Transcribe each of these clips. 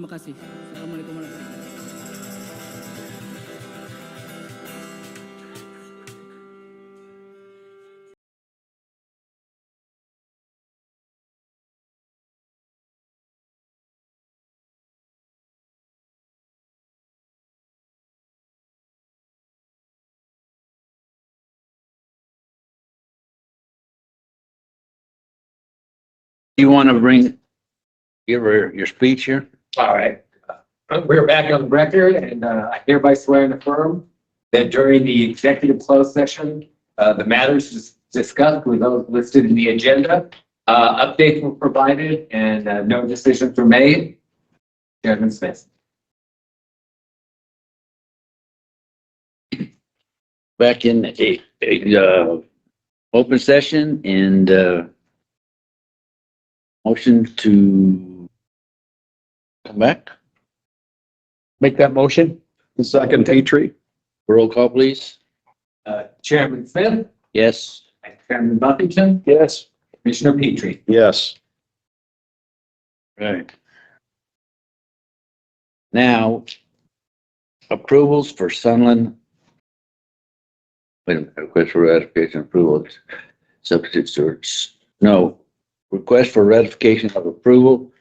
Terima kasih. Assalamualaikum warahmatullahi wabarakatuh. You want to give her your speech here? All right. We're back on the record, and I hereby swear and affirm that during the executive closed session, the matters discussed were those listed in the agenda. Updates were provided and no decisions were made. Chairman Smith. Back in a open session and motion to come back. Make that motion. Second, Petrie. Roll call, please. Chairman Smith, Yes. Chairman Buffington, Yes. Commissioner Petrie. Yes. Right. Now, approvals for Sunland. Wait a minute, request for ratification approval, substitute stewards. No, request for ratification of approval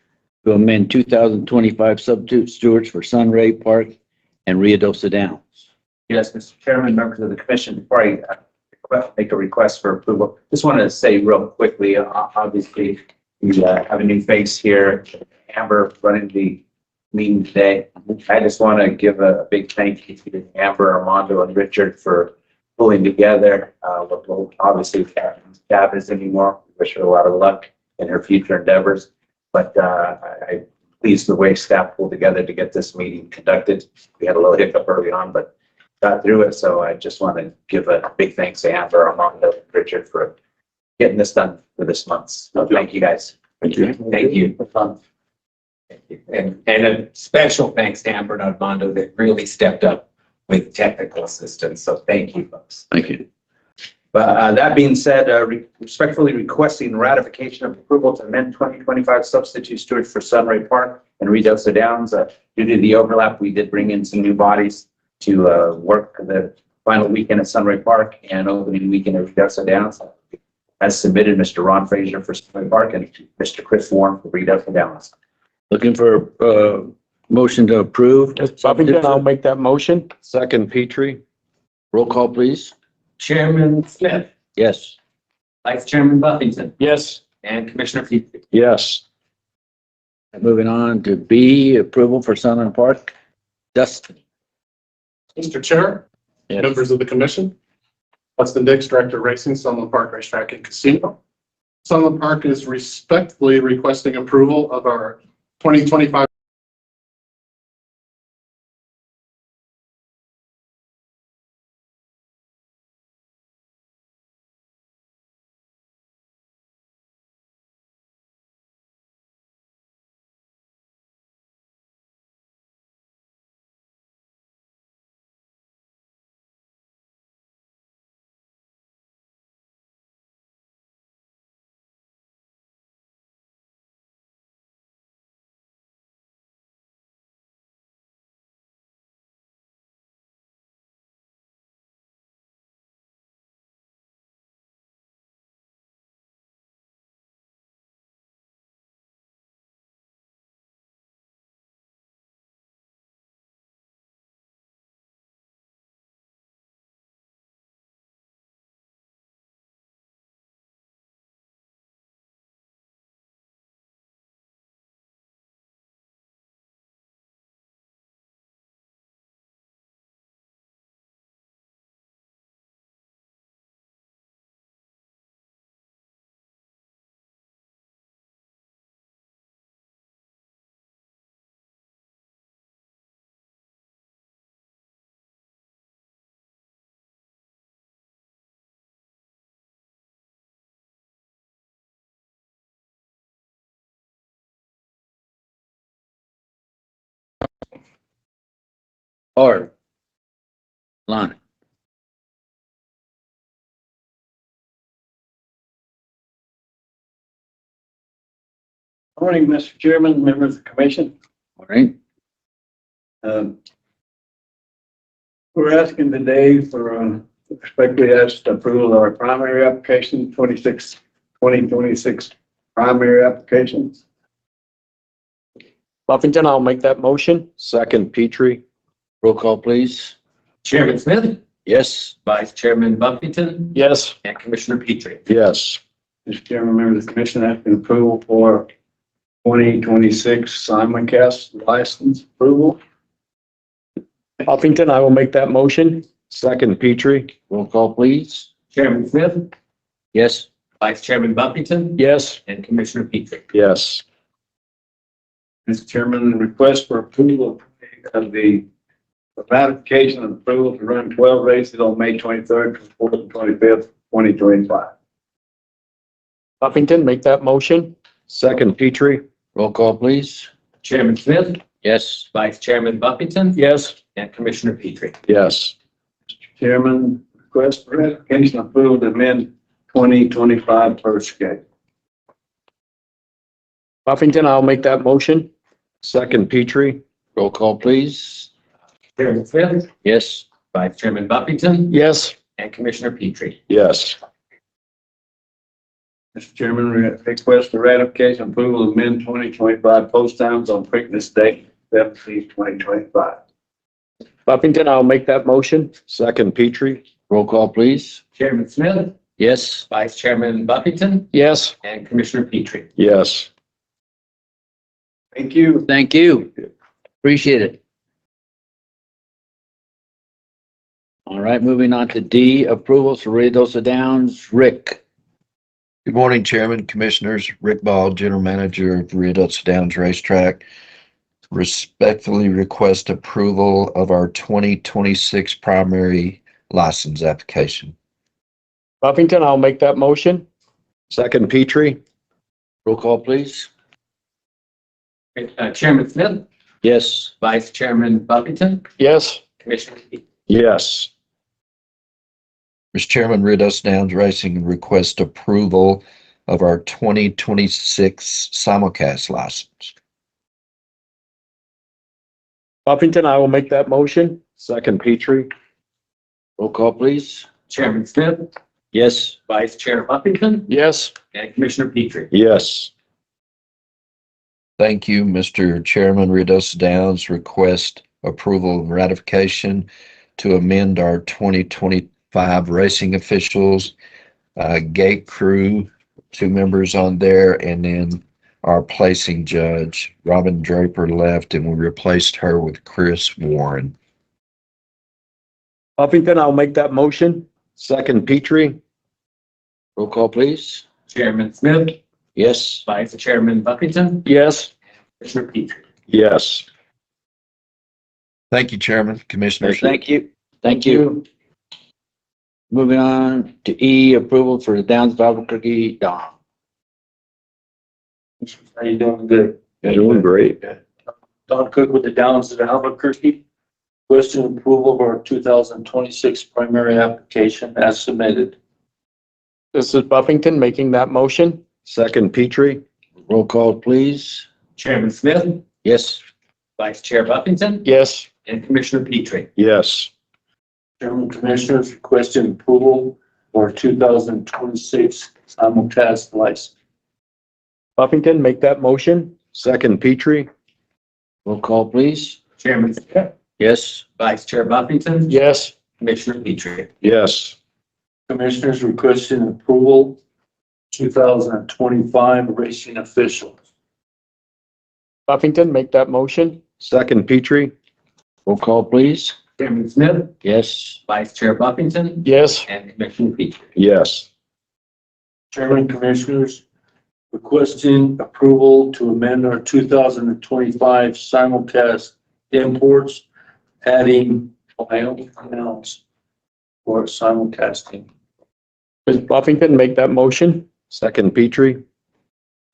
to amend 2025 substitute stewards for Sunray Park and Ruidoso Downs. Yes, Mr. Chairman, members of the commission, before I make a request for approval, just want to say real quickly, obviously, we have a new face here, Amber running the meeting today. I just want to give a big thank you to Amber, Armando, and Richard for pulling together. We'll obviously can't have this anymore. We wish her a lot of luck in her future endeavors. But I'm pleased the way staff pulled together to get this meeting conducted. We had a little hiccup early on, but got through it. So I just want to give a big thanks to Amber, Armando, and Richard for getting this done for this month. So thank you guys. Thank you. Thank you. Thank you. And a special thanks to Amber and Armando that really stepped up with technical assistance. So thank you, folks. Thank you. But that being said, respectfully requesting ratification of approval to amend 2025 substitute steward for Sunray Park and Ruidoso Downs. Due to the overlap, we did bring in some new bodies to work the final weekend at Sunray Park and opening weekend at Ruidoso Downs. As submitted, Mr. Ron Fraser for Sunray Park and Mr. Chris Warren for Ruidoso Downs. Looking for motion to approve. Buffington, I'll make that motion. Second, Petrie. Roll call, please. Chairman Smith, Yes. Vice Chairman Buffington, Yes. and Commissioner Petrie. Yes. Moving on to B, approval for Sunland Park. Dustin. Mr. Chair, Yes. members of the commission, Dustin Dix, Director of Racing, Sunland Park Racetrack and Casino. Sunland Park is respectfully requesting approval of our 2025or Lonnie. Morning, Mr. Chairman, members of the commission. All right, We're asking today for, respectfully asked approval of our primary application, 2026 primary applications. Buffington, I'll make that motion. Second, Petrie. roll call, please. Chairman Smith, Yes, Vice Chairman Buffington, Yes. and Commissioner Petrie. Yes. Mr. Chairman, members of the commission, asking approval for 2026 simulcast license approval. Buffington, I will make that motion. Second, Petrie. roll call, please. Chairman Smith, Yes, Vice Chairman Buffington, Yes. and Commissioner Petrie. Yes. Mr. Chairman, request for approval of the ratification and approval to run 12 races on May 23rd, 24th, and 25th, 2025. Buffington, make that motion. Second, Petrie. roll call, please. Chairman Smith, Yes, Vice Chairman Buffington, Yes. and Commissioner Petrie. Yes. Chairman, request for ratification and approval to amend 2025 first gate. Buffington, I'll make that motion. Second, Petrie. roll call, please. Chairman Smith, Yes, Vice Chairman Buffington, Yes. and Commissioner Petrie. Yes. Mr. Chairman, request for ratification and approval of amend 2025 post times on Preakness Day, 17/2025. Buffington, I'll make that motion. Second, Petrie. roll call, please. Chairman Smith, Yes, Vice Chairman Buffington, Yes. and Commissioner Petrie. Yes. Thank you. thank you. Appreciate it. All right, moving on to D, approvals for Ruidoso Downs. Rick, Good morning, Chairman, Commissioners. Rick Ball, General Manager of Ruidoso Downs Racetrack. Respectfully request approval of our 2026 primary license application. Buffington, I'll make that motion. Second, Petrie. roll call, please. Chairman Smith, Yes, Vice Chairman Buffington, Yes. Commissioner Petrie. Yes. Mr. Chairman, Ruidoso Downs Racing request approval of our 2026 simulcast license. Buffington, I will make that motion. Second, Petrie. roll call, please. Chairman Smith, Yes, Vice Chair Buffington, Yes. and Commissioner Petrie. Yes. Thank you, Mr. Chairman. Ruidoso Downs request approval and ratification to amend our 2025 racing officials, gate crew, 2 members on there, and then our placing judge. Robin Draper left and we replaced her with Chris Warren. Buffington, I'll make that motion. Second, Petrie. roll call, please. Chairman Smith, Yes, Vice Chairman Buffington, Yes. Commissioner Petrie. Yes. Thank you, Chairman, Commissioners. thank you. Thank you. Moving on to E, approval for the Downs of Albuquerque Dawn. How you doing? Good. Doing great. Don Cook with the Downs of Albuquerque. Requesting approval of our 2026 primary application as submitted. This is Buffington making that motion. Second, Petrie. Roll call, please. Chairman Smith, Yes, Vice Chair Buffington, Yes. and Commissioner Petrie. Yes. Chairman Commissioners requesting approval for 2026 simulcast license. Buffington, make that motion. Second, Petrie. roll call, please. Chairman Smith, Yes, Vice Chair Buffington, Yes. Commissioner Petrie. Yes. Commissioners requesting approval 2025 racing officials. Buffington, make that motion. Second, Petrie. roll call, please. Chairman Smith, Yes, Vice Chair Buffington, Yes. and Commissioner Petrie. Yes. Chairman Commissioners requesting approval to amend our 2025 simulcast imports, adding Wyoming canals for simulcasting. Does Buffington make that motion? Second, Petrie.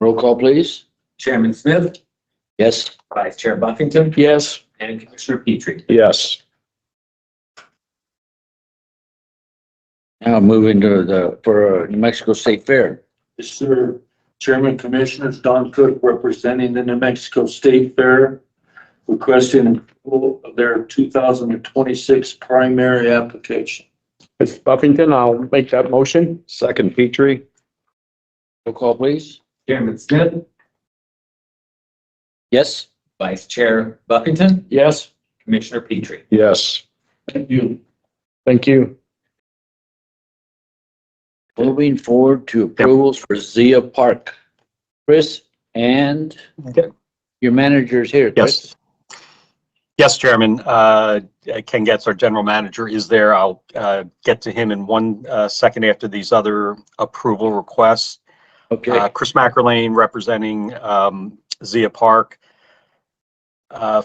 roll call, please. Chairman Smith, Yes, Vice Chair Buffington, Yes. and Commissioner Petrie. Yes. now moving to for New Mexico State Fair. Yes, sir. Chairman Commissioners, Don Cook representing the New Mexico State Fair. requesting approval of their 2026 primary application. Mr. Buffington, I'll make that motion. Second, Petrie. Roll call, please. Chairman Smith, Yes. Vice Chair Buffington, Yes. Commissioner Petrie. Yes. Thank you. Thank you. Moving forward to approvals for Zia Park. Chris and your manager's here, Chris. Yes. Yes, Chairman. Ken Getz, our general manager, is there. I'll get to him in one second after these other approval requests. Okay. Chris McErlane representing Zia Park.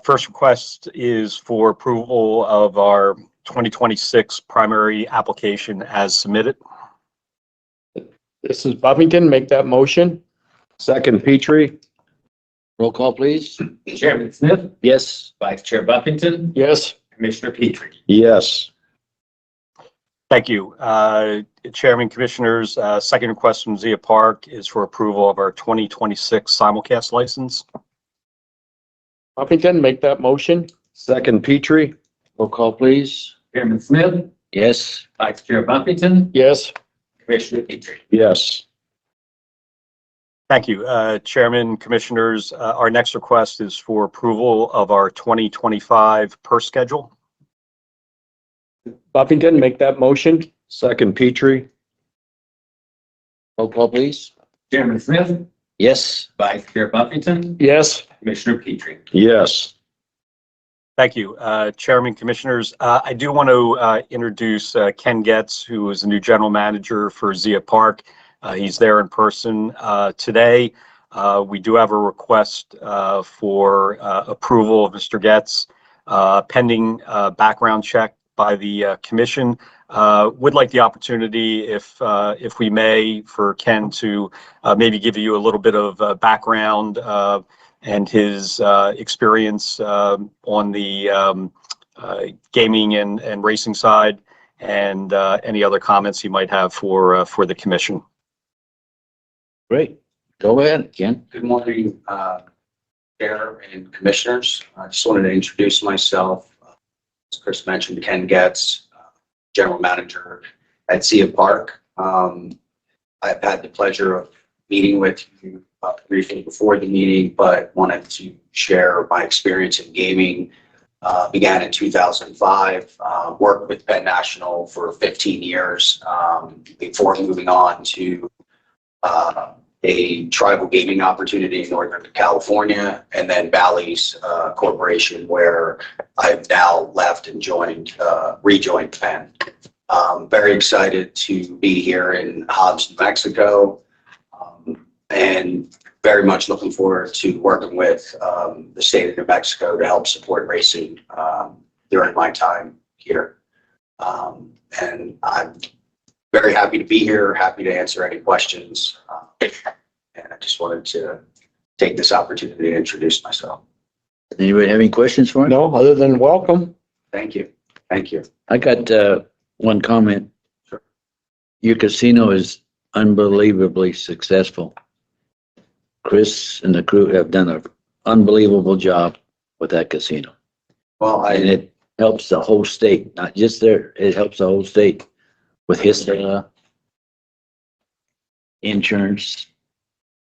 First request is for approval of our 2026 primary application as submitted. This is Buffington, make that motion. Second, Petrie. Roll call, please. Chairman Smith, Yes. Vice Chair Buffington, Yes. Commissioner Petrie. Yes. Thank you. Chairman, Commissioners, second request from Zia Park is for approval of our 2026 simulcast license. Buffington, make that motion. Second, Petrie. Roll call, please. Chairman Smith, Yes. Vice Chair Buffington, Yes. Commissioner Petrie. Yes. Thank you. Chairman, Commissioners, our next request is for approval of our 2025 purse schedule. Buffington, make that motion. Second, Petrie. Roll call, please. Chairman Smith, Yes. Vice Chair Buffington, Yes. Commissioner Petrie. Yes. Thank you. Chairman, Commissioners, I do want to introduce Ken Getz, who is the new general manager for Zia Park. He's there in person today. We do have a request for approval of Mr. Getz pending background check by the commission. Would like the opportunity, if we may, for Ken to maybe give you a little bit of background and his experience on the gaming and racing side, and any other comments he might have for the commission. Great. Go ahead, Ken. Good morning, Chair and Commissioners. I just wanted to introduce myself. As Chris mentioned, Ken Getz, General Manager at Zia Park. I've had the pleasure of meeting with you briefly before the meeting, but wanted to share my experience in gaming. Began in 2005, worked with Penn National for 15 years before moving on to a tribal gaming opportunity in Northern California, and then Bally's Corporation, where I've now left and rejoined Penn. Very excited to be here in Hobbs, New Mexico, and very much looking forward to working with the state of New Mexico to help support racing during my time here. And I'm very happy to be here, happy to answer any questions. And I just wanted to take this opportunity to introduce myself. Anybody have any questions for him? No, other than welcome. Thank you. Thank you. I got one comment. Sure. Your casino is unbelievably successful. Chris and the crew have done an unbelievable job with that casino. Well, And it helps the whole state, not just there. It helps the whole state with his insurance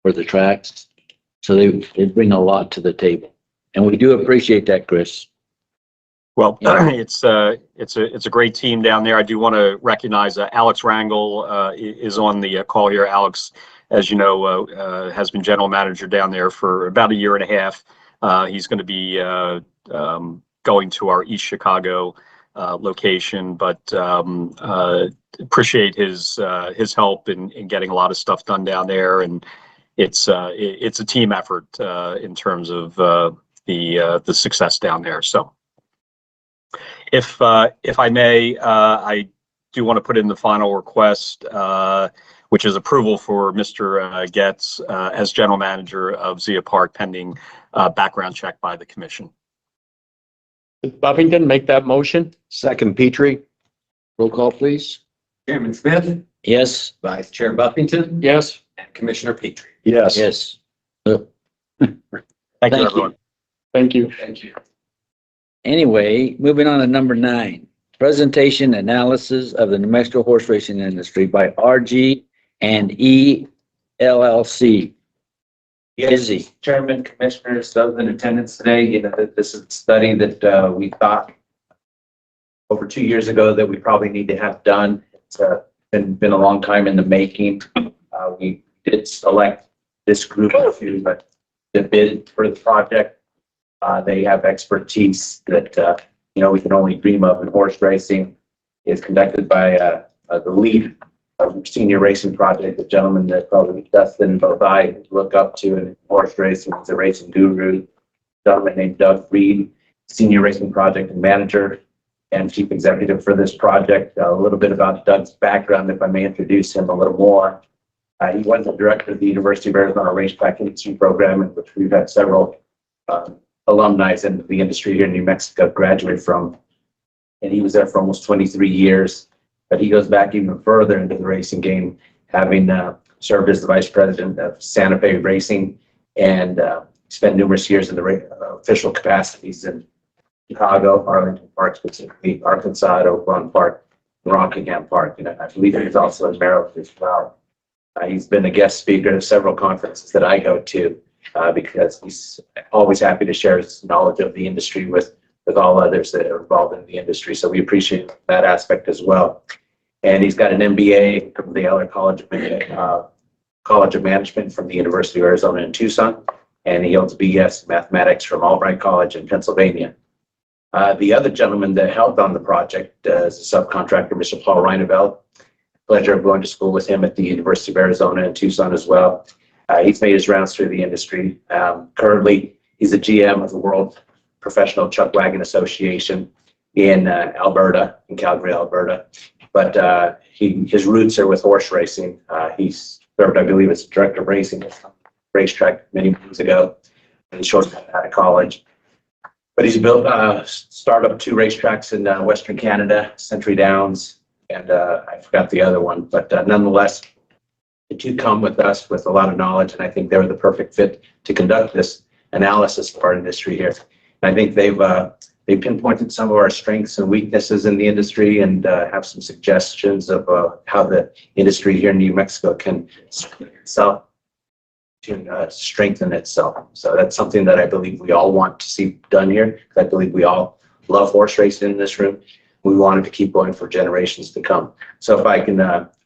for the tracks. So they bring a lot to the table. And we do appreciate that, Chris. Well, Yeah. it's a great team down there. I do want to recognize Alex Rangel is on the call here. Alex, as you know, has been general manager down there for about a year and a half. He's going to be going to our East Chicago location, but appreciate his help in getting a lot of stuff done down there. And it's a team effort in terms of the success down there. So. If I may, I do want to put in the final request, which is approval for Mr. Getz as general manager of Zia Park pending background check by the commission. Buffington, make that motion. Second, Petrie. Roll call, please. Chairman Smith, Yes. Vice Chair Buffington, Yes. and Commissioner Petrie. Yes. Yes. Thank you, everyone. Thank you. Thank you. Anyway, moving on to number 9, presentation analysis of the New Mexico horse racing industry by RG and E LLC. Izzy. Chairman, Commissioners, those in attendance today, this is a study that we thought over 2 years ago that we probably need to have done. It's been a long time in the making. We did select this group to bid for the project. They have expertise that, we can only dream of in horse racing. It's conducted by the lead senior racing project, the gentleman that probably Dustin and both I look up to in horse racing. He's a racing guru, gentleman named Doug Reed, senior racing project and manager and chief executive for this project. A little bit about Doug's background, if I may introduce him a little more. He was the director of the University of Arizona Racetrack Industry Program, in which we've had several alumni in the industry here in New Mexico graduate from. And he was there for almost 23 years. But he goes back even further into the racing game, having served as the vice president of Santa Fe Racing and spent numerous years in the official capacities in Chicago, Arlington Park, specifically Arkansas, Oakland Park, and Rockingham Park. And I believe he's also in Maryland as well. He's been a guest speaker at several conferences that I go to because he's always happy to share his knowledge of the industry with all others that are involved in the industry. So we appreciate that aspect as well. And he's got an MBA from the Eller College of Management from the University of Arizona in Tucson. And he holds a BS in mathematics from Albright College in Pennsylvania. The other gentleman that helped on the project is a subcontractor, Mr. Paul Reineveld. Pleasure of going to school with him at the University of Arizona in Tucson as well. He's made his rounds through the industry. Currently, he's a GM of the World Professional Chuck Wagon Association in Alberta, in Calgary, Alberta. But his roots are with horse racing. He's served, I believe, as director of racing at some racetrack many years ago. And he's shortly out of college. But he's built startup 2 racetracks in Western Canada, Century Downs, and I forgot the other one. But nonetheless, the 2 come with us with a lot of knowledge, and I think they're the perfect fit to conduct this analysis of our industry here. And I think they've pinpointed some of our strengths and weaknesses in the industry and have some suggestions of how the industry here in New Mexico can strengthen itself. So that's something that I believe we all want to see done here. I believe we all love horse racing in this room. We want it to keep going for generations to come. So if I can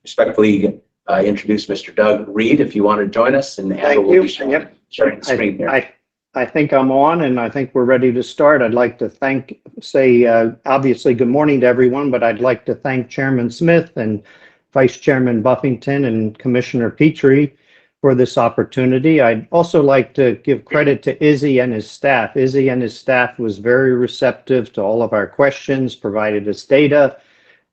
respectfully introduce Mr. Doug Reed, if you want to join us, and Thank will you. be sharing the screen here. I think I'm on, and I think we're ready to start. I'd like to obviously, good morning to everyone, but I'd like to thank Chairman Smith and Vice Chairman Buffington and Commissioner Petrie for this opportunity. I'd also like to give credit to Izzy and his staff. Izzy and his staff was very receptive to all of our questions, provided us data,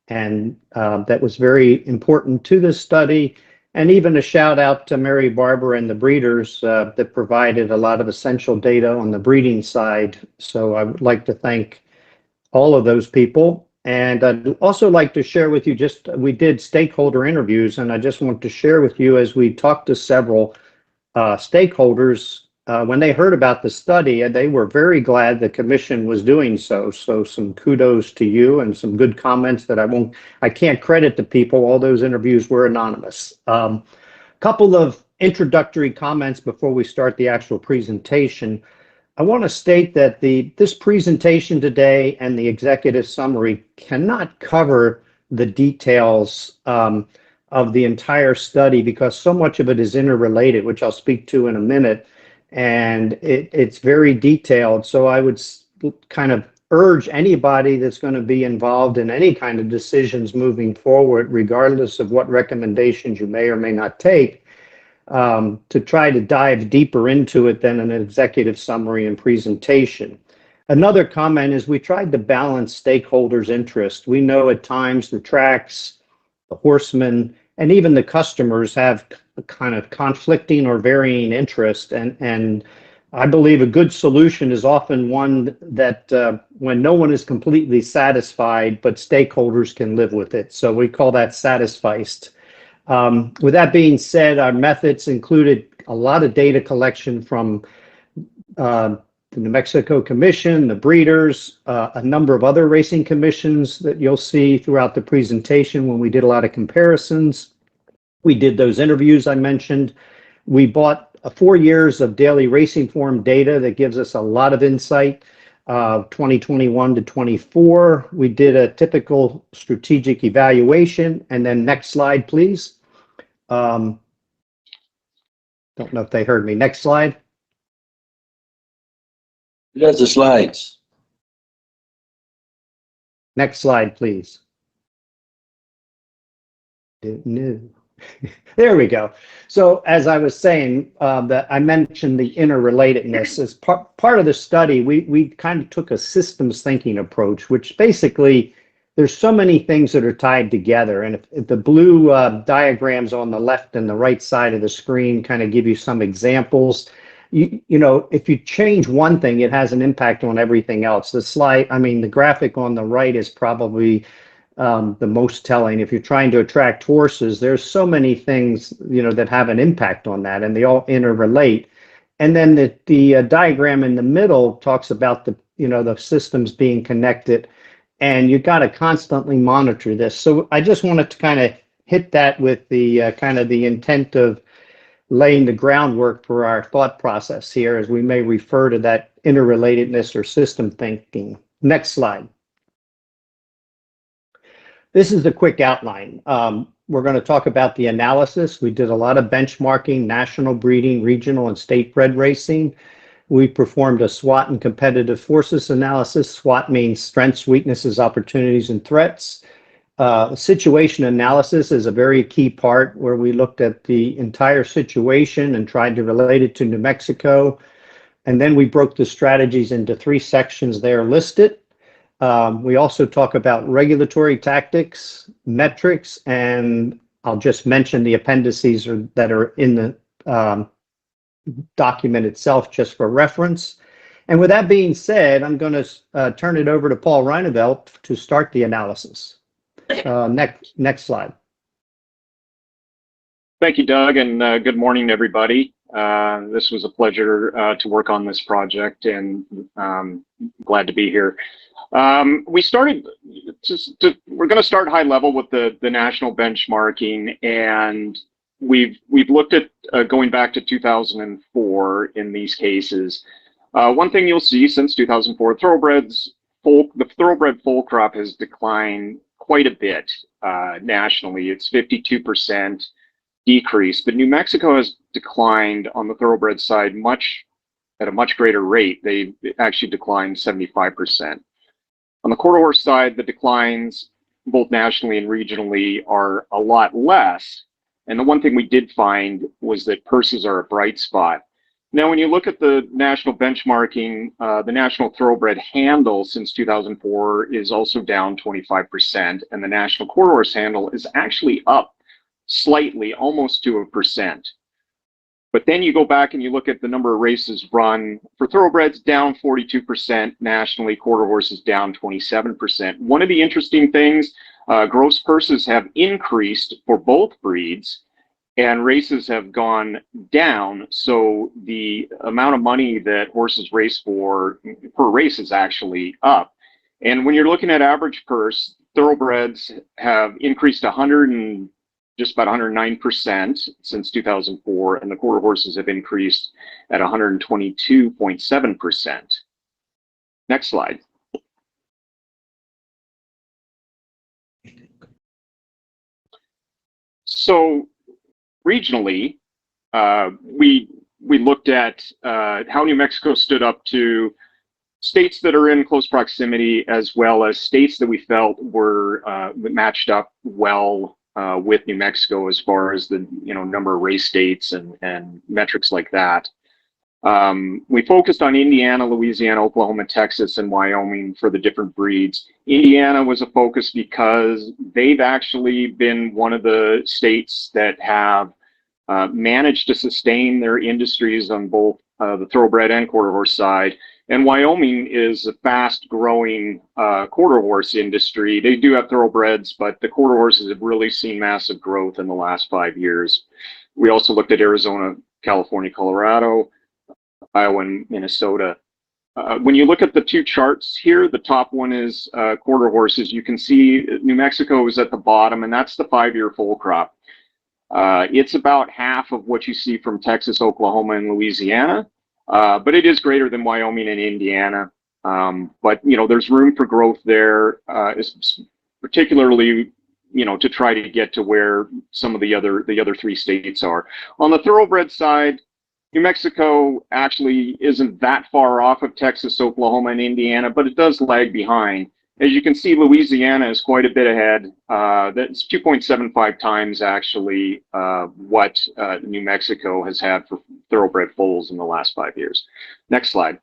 and that was very important to this study. And even a shout out to Mary Barber and the breeders that provided a lot of essential data on the breeding side. So I would like to thank all of those people. And I'd also like to share with you we did stakeholder interviews, and I just want to share with you as we talked to several stakeholders, when they heard about the study, they were very glad the commission was doing so. So some kudos to you and some good comments that I can't credit the people. All those interviews were anonymous. Couple of introductory comments before we start the actual presentation. I want to state that this presentation today and the executive summary cannot cover the details of the entire study because so much of it is interrelated, which I'll speak to in a minute, and it's very detailed. So I would kind of urge anybody that's going to be involved in any kind of decisions moving forward, regardless of what recommendations you may or may not take, to try to dive deeper into it than an executive summary and presentation. Another comment is we tried to balance stakeholders' interest. We know at times the tracks, the horsemen, and even the customers have a kind of conflicting or varying interest. And I believe a good solution is often one that when no one is completely satisfied, but stakeholders can live with it. So we call that satisficed. With that being said, our methods included a lot of data collection from the New Mexico Commission, the breeders, a number of other racing commissions that you'll see throughout the presentation when we did a lot of comparisons. We did those interviews I mentioned. We bought 4 years of daily racing form data that gives us a lot of insight. 2021 to 24, we did a typical strategic evaluation. And then next slide, please. Don't know if they heard me. Next slide. That's the slides. Next slide, please. No. There we go. So as I was saying, that I mentioned the interrelatedness as part of the study. We kind of took a systems thinking approach, which basically there's so many things that are tied together. And if the blue diagrams on the left and the right side of the screen kind of give you some examples. You know, if you change one thing, it has an impact on everything else. The graphic on the right is probably the most telling. If you're trying to attract horses, there's so many things, that have an impact on that, and they all interrelate. And then the diagram in the middle talks about the systems being connected, and you got to constantly monitor this. So I just wanted to kind of hit that with the kind of the intent of laying the groundwork for our thought process here, as we may refer to that interrelatedness or system thinking. Next slide. This is the quick outline. We're going to talk about the analysis. We did a lot of benchmarking, national breeding, regional and state bred racing. We performed a SWOT and competitive forces analysis. SWOT means strengths, weaknesses, opportunities, and threats. Situation analysis is a very key part, where we looked at the entire situation and tried to relate it to New Mexico. And then we broke the strategies into 3 sections there listed. We also talk about regulatory tactics, metrics, and I'll just mention the appendices that are in the document itself just for reference. And with that being said, I'm going to turn it over to Paul Reinevelt to start the analysis. Next slide. Thank you, Doug, and good morning, everybody. This was a pleasure to work on this project, and glad to be here. We're going to start high level with the national benchmarking, and we've looked at going back to 2004 in these cases. One thing you'll see since 2004, the thoroughbred foal crop has declined quite a bit nationally. It's 52% decrease, but New Mexico has declined on the thoroughbred side at a much greater rate. They actually declined 75%. On the quarter horse side, the declines both nationally and regionally are a lot less. And the one thing we did find was that purses are a bright spot. Now, when you look at the national benchmarking, the national thoroughbred handle since 2004 is also down 25%, and the national quarter horse handle is actually up slightly, almost to 1%. But then you go back and you look at the number of races run for thoroughbreds, down 42% nationally, quarter horses down 27%. One of the interesting things, gross purses have increased for both breeds, and races have gone down. So the amount of money that horses race for per race is actually up. And when you're looking at average purse, thoroughbreds have increased just about 109% since 2004, and the quarter horses have increased at 122.7%. Next slide. So regionally, we looked at how New Mexico stood up to states that are in close proximity, as well as states that we felt were matched up well with New Mexico as far as the number of race states and metrics like that. We focused on Indiana, Louisiana, Oklahoma, Texas, and Wyoming for the different breeds. Indiana was a focus because they've actually been one of the states that have managed to sustain their industries on both the thoroughbred and quarter horse side. And Wyoming is a fast-growing quarter horse industry. They do have thoroughbreds, but the quarter horses have really seen massive growth in the last 5 years. We also looked at Arizona, California, Colorado, Iowa, and Minnesota. when you look at the two charts here, the top one is quarter horses. You can see New Mexico is at the bottom, and that's the 5-year foal crop. It's about half of what you see from Texas, Oklahoma, and Louisiana, but it is greater than Wyoming and Indiana. But there's room for growth there, particularly to try to get to where some of the other 3 states are. On the thoroughbred side, New Mexico actually isn't that far off of Texas, Oklahoma, and Indiana, but it does lag behind. As you can see, Louisiana is quite a bit ahead. That's 2.75 times actually what New Mexico has had for thoroughbred foals in the last 5 years. Next slide.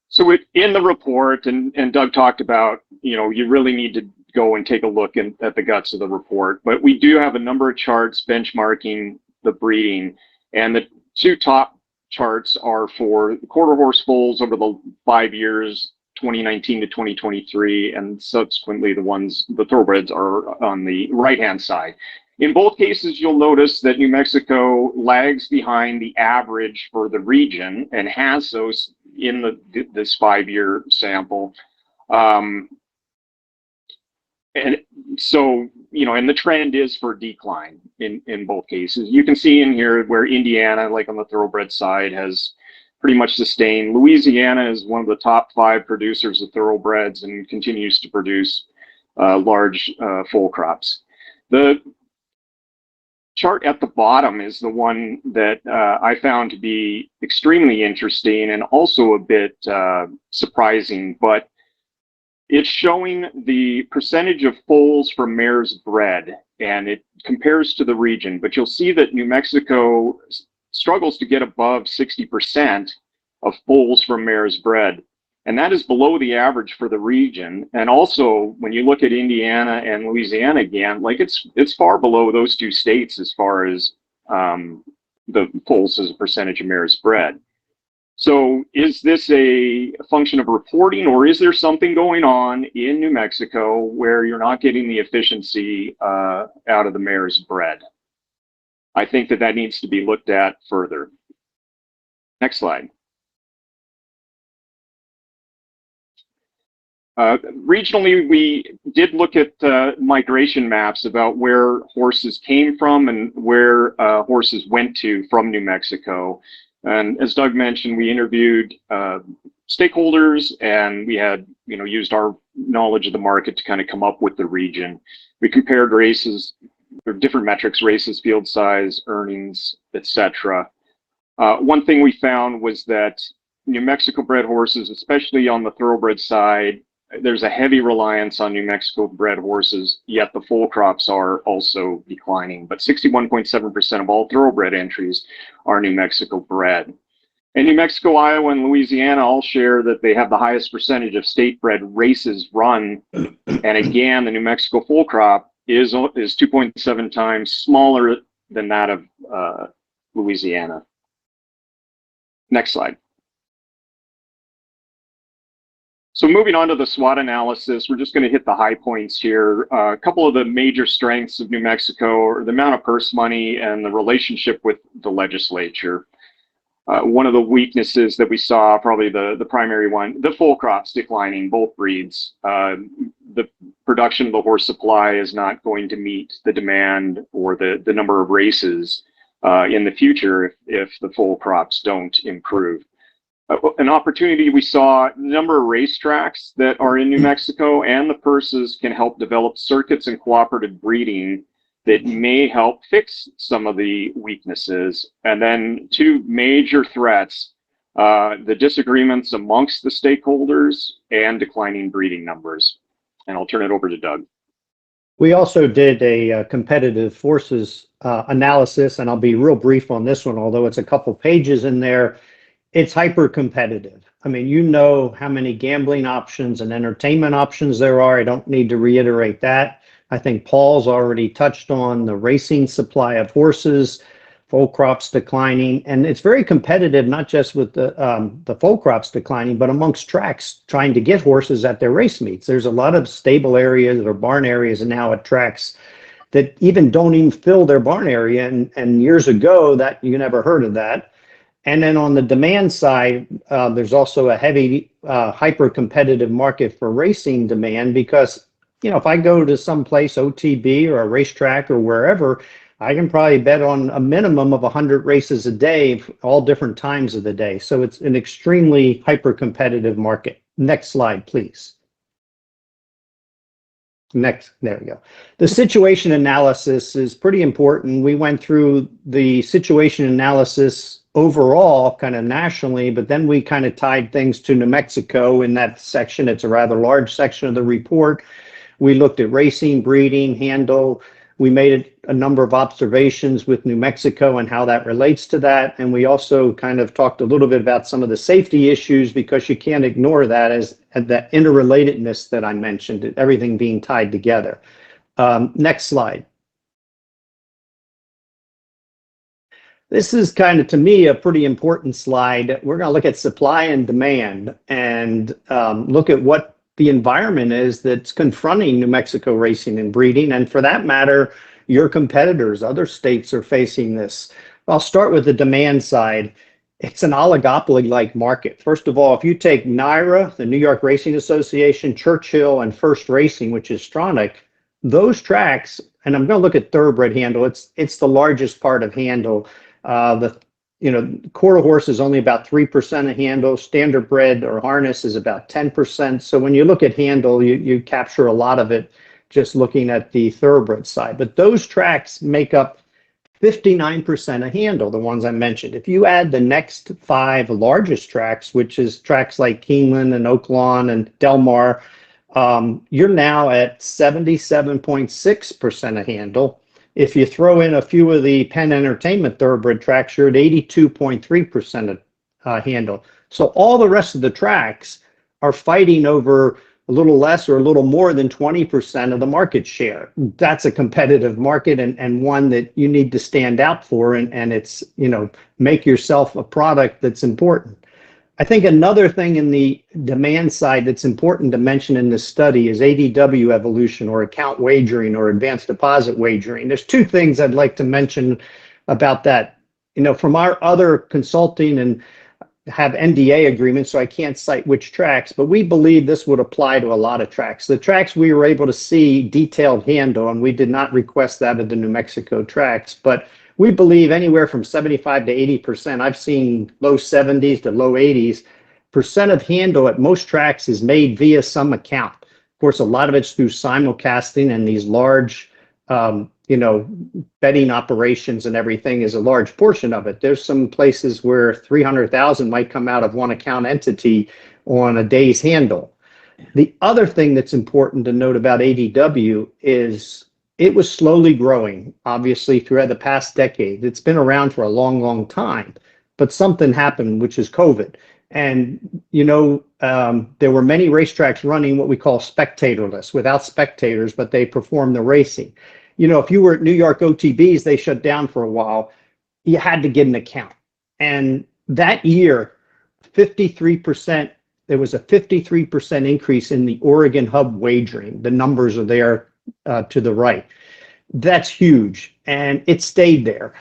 So in the report, and Doug talked about, you really need to go and take a look at the guts of the report, but we do have a number of charts benchmarking the breeding, and the 2 top charts are for quarter horse foals over the 5 years, 2019 to 2023, and subsequently the thoroughbreds are on the right-hand side. In both cases, you'll notice that New Mexico lags behind the average for the region and has those in this 5-year sample. And so, and the trend is for decline in both cases. You can see in here where Indiana, like on the thoroughbred side, has pretty much sustained. Louisiana is one of the top 5 producers of thoroughbreds and continues to produce large foal crops. The chart at the bottom is the one that I found to be extremely interesting and also a bit surprising, but it's showing the percentage of foals from mares bred, and it compares to the region. But you'll see that New Mexico struggles to get above 60% of foals from mares bred, and that is below the average for the region. And also, when you look at Indiana and Louisiana again, like it's far below those 2 states as far as the foals as a percentage of mares bred. So is this a function of reporting, or is there something going on in New Mexico where you're not getting the efficiency out of the mares bred? I think that needs to be looked at further. Next slide. Regionally, we did look at migration maps about where horses came from and where horses went to from New Mexico. And as Doug mentioned, we interviewed stakeholders, and we had, used our knowledge of the market to kind of come up with the region. We compared races, or different metrics, races, field size, earnings, etc. One thing we found was that New Mexico bred horses, especially on the thoroughbred side, there's a heavy reliance on New Mexico bred horses, yet the foal crops are also declining. But 61.7% of all thoroughbred entries are New Mexico bred. And New Mexico, Iowa, and Louisiana all share that they have the highest percentage of state-bred races run. And again, the New Mexico foal crop is 2.7 times smaller than that of Louisiana. Next slide. So moving on to the SWOT analysis, we're just going to hit the high points here. A couple of the major strengths of New Mexico are the amount of purse money and the relationship with the legislature. One of the weaknesses that we saw, probably the primary one, the foal crops declining, both breeds. The production of the horse supply is not going to meet the demand or the number of races in the future if the foal crops don't improve. An opportunity we saw, a number of racetracks that are in New Mexico, and the purses can help develop circuits and cooperative breeding that may help fix some of the weaknesses. And then 2 major threats, the disagreements amongst the stakeholders and declining breeding numbers. And I'll turn it over to Doug. We also did a competitive forces analysis, and I'll be real brief on this one, although it's a couple pages in there. It's hyper competitive. I mean, how many gambling options and entertainment options there are. I don't need to reiterate that. I think Paul's already touched on the racing supply of horses, foal crops declining, and it's very competitive, not just with the foal crops declining, but amongst tracks trying to get horses at their race meets. There's a lot of stable areas or barn areas now at tracks that even don't even fill their barn area. And years ago, that you never heard of that. And then on the demand side, there's also a heavy, hyper-competitive market for racing demand because, if I go to some place, OTB or a racetrack or wherever, I can probably bet on a minimum of 100 races a day, all different times of the day. So it's an extremely hyper-competitive market. Next slide, please. Next, there we go. The situation analysis is pretty important. We went through the situation analysis overall, kind of nationally, but then we kind of tied things to New Mexico in that section. It's a rather large section of the report. We looked at racing, breeding, handle. We made a number of observations with New Mexico and how that relates to that. And we also kind of talked a little bit about some of the safety issues because you can't ignore that as that interrelatedness that I mentioned, everything being tied together. Next slide. This is kind of, to me, a pretty important slide. We're going to look at supply and demand and look at what the environment is that's confronting New Mexico racing and breeding. And for that matter, your competitors, other states are facing this. I'll start with the demand side. It's an oligopoly-like market. First of all, if you take NYRA, the New York Racing Association, Churchill, and First Racing, which is Stronach, those tracks, and I'm going to look at thoroughbred handle, it's the largest part of handle. Quarter horse is only about 3% of handle. Standard bred or harness is about 10%. So when you look at handle, you capture a lot of it just looking at the thoroughbred side. But those tracks make up 59% of handle, the ones I mentioned. If you add the next 5 largest tracks, which is tracks like Keeneland and Oaklawn and Del Mar, you're now at 77.6% of handle. If you throw in a few of the Penn Entertainment thoroughbred tracks, you're at 82.3% of handle. So all the rest of the tracks are fighting over a little less or a little more than 20% of the market share. That's a competitive market and one that you need to stand out for, and it's, make yourself a product that's important. I think another thing in the demand side that's important to mention in this study is ADW evolution, or account wagering, or advanced deposit wagering. There's 2 things I'd like to mention about that. From our other consulting and have NDA agreements, so I can't cite which tracks, but we believe this would apply to a lot of tracks. The tracks we were able to see detailed handle, and we did not request that of the New Mexico tracks, but we believe anywhere from 75 to 80%. I've seen low 70s to low 80s % of handle at most tracks is made via some account. Of course, a lot of it's through simulcasting, and these large, betting operations and everything is a large portion of it. There's some places where 300,000 might come out of one account entity on a day's handle. The other thing that's important to note about ADW is it was slowly growing, obviously, throughout the past decade. It's been around for a long, long time, but something happened, which is COVID. And, there were many racetracks running what we call spectatorless, without spectators, but they perform the racing. If you were at New York OTBs, they shut down for a while. You had to get an account. And that year, 53%, there was a 53% increase in the Oregon hub wagering. The numbers are there to the right. That's huge, and it stayed there.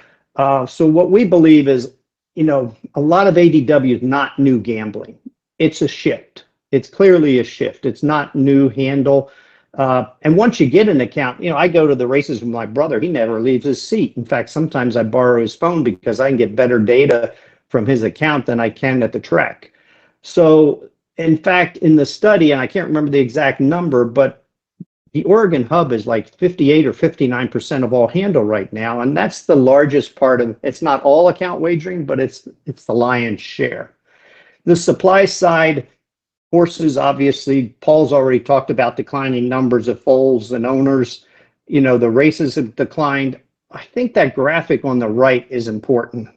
So what we believe is, a lot of ADW is not new gambling. It's a shift. It's clearly a shift. It's not new handle. And once you get an account, I go to the races with my brother. He never leaves his seat. In fact, sometimes I borrow his phone because I can get better data from his account than I can at the track. So, in fact, in the study, and I can't remember the exact number, but the Oregon hub is like 58 or 59% of all handle right now, and that's the largest part of. It's not all account wagering, but it's the lion's share. The supply side, horses, obviously, Paul's already talked about declining numbers of foals and owners. The races have declined. I think that graphic on the right is important.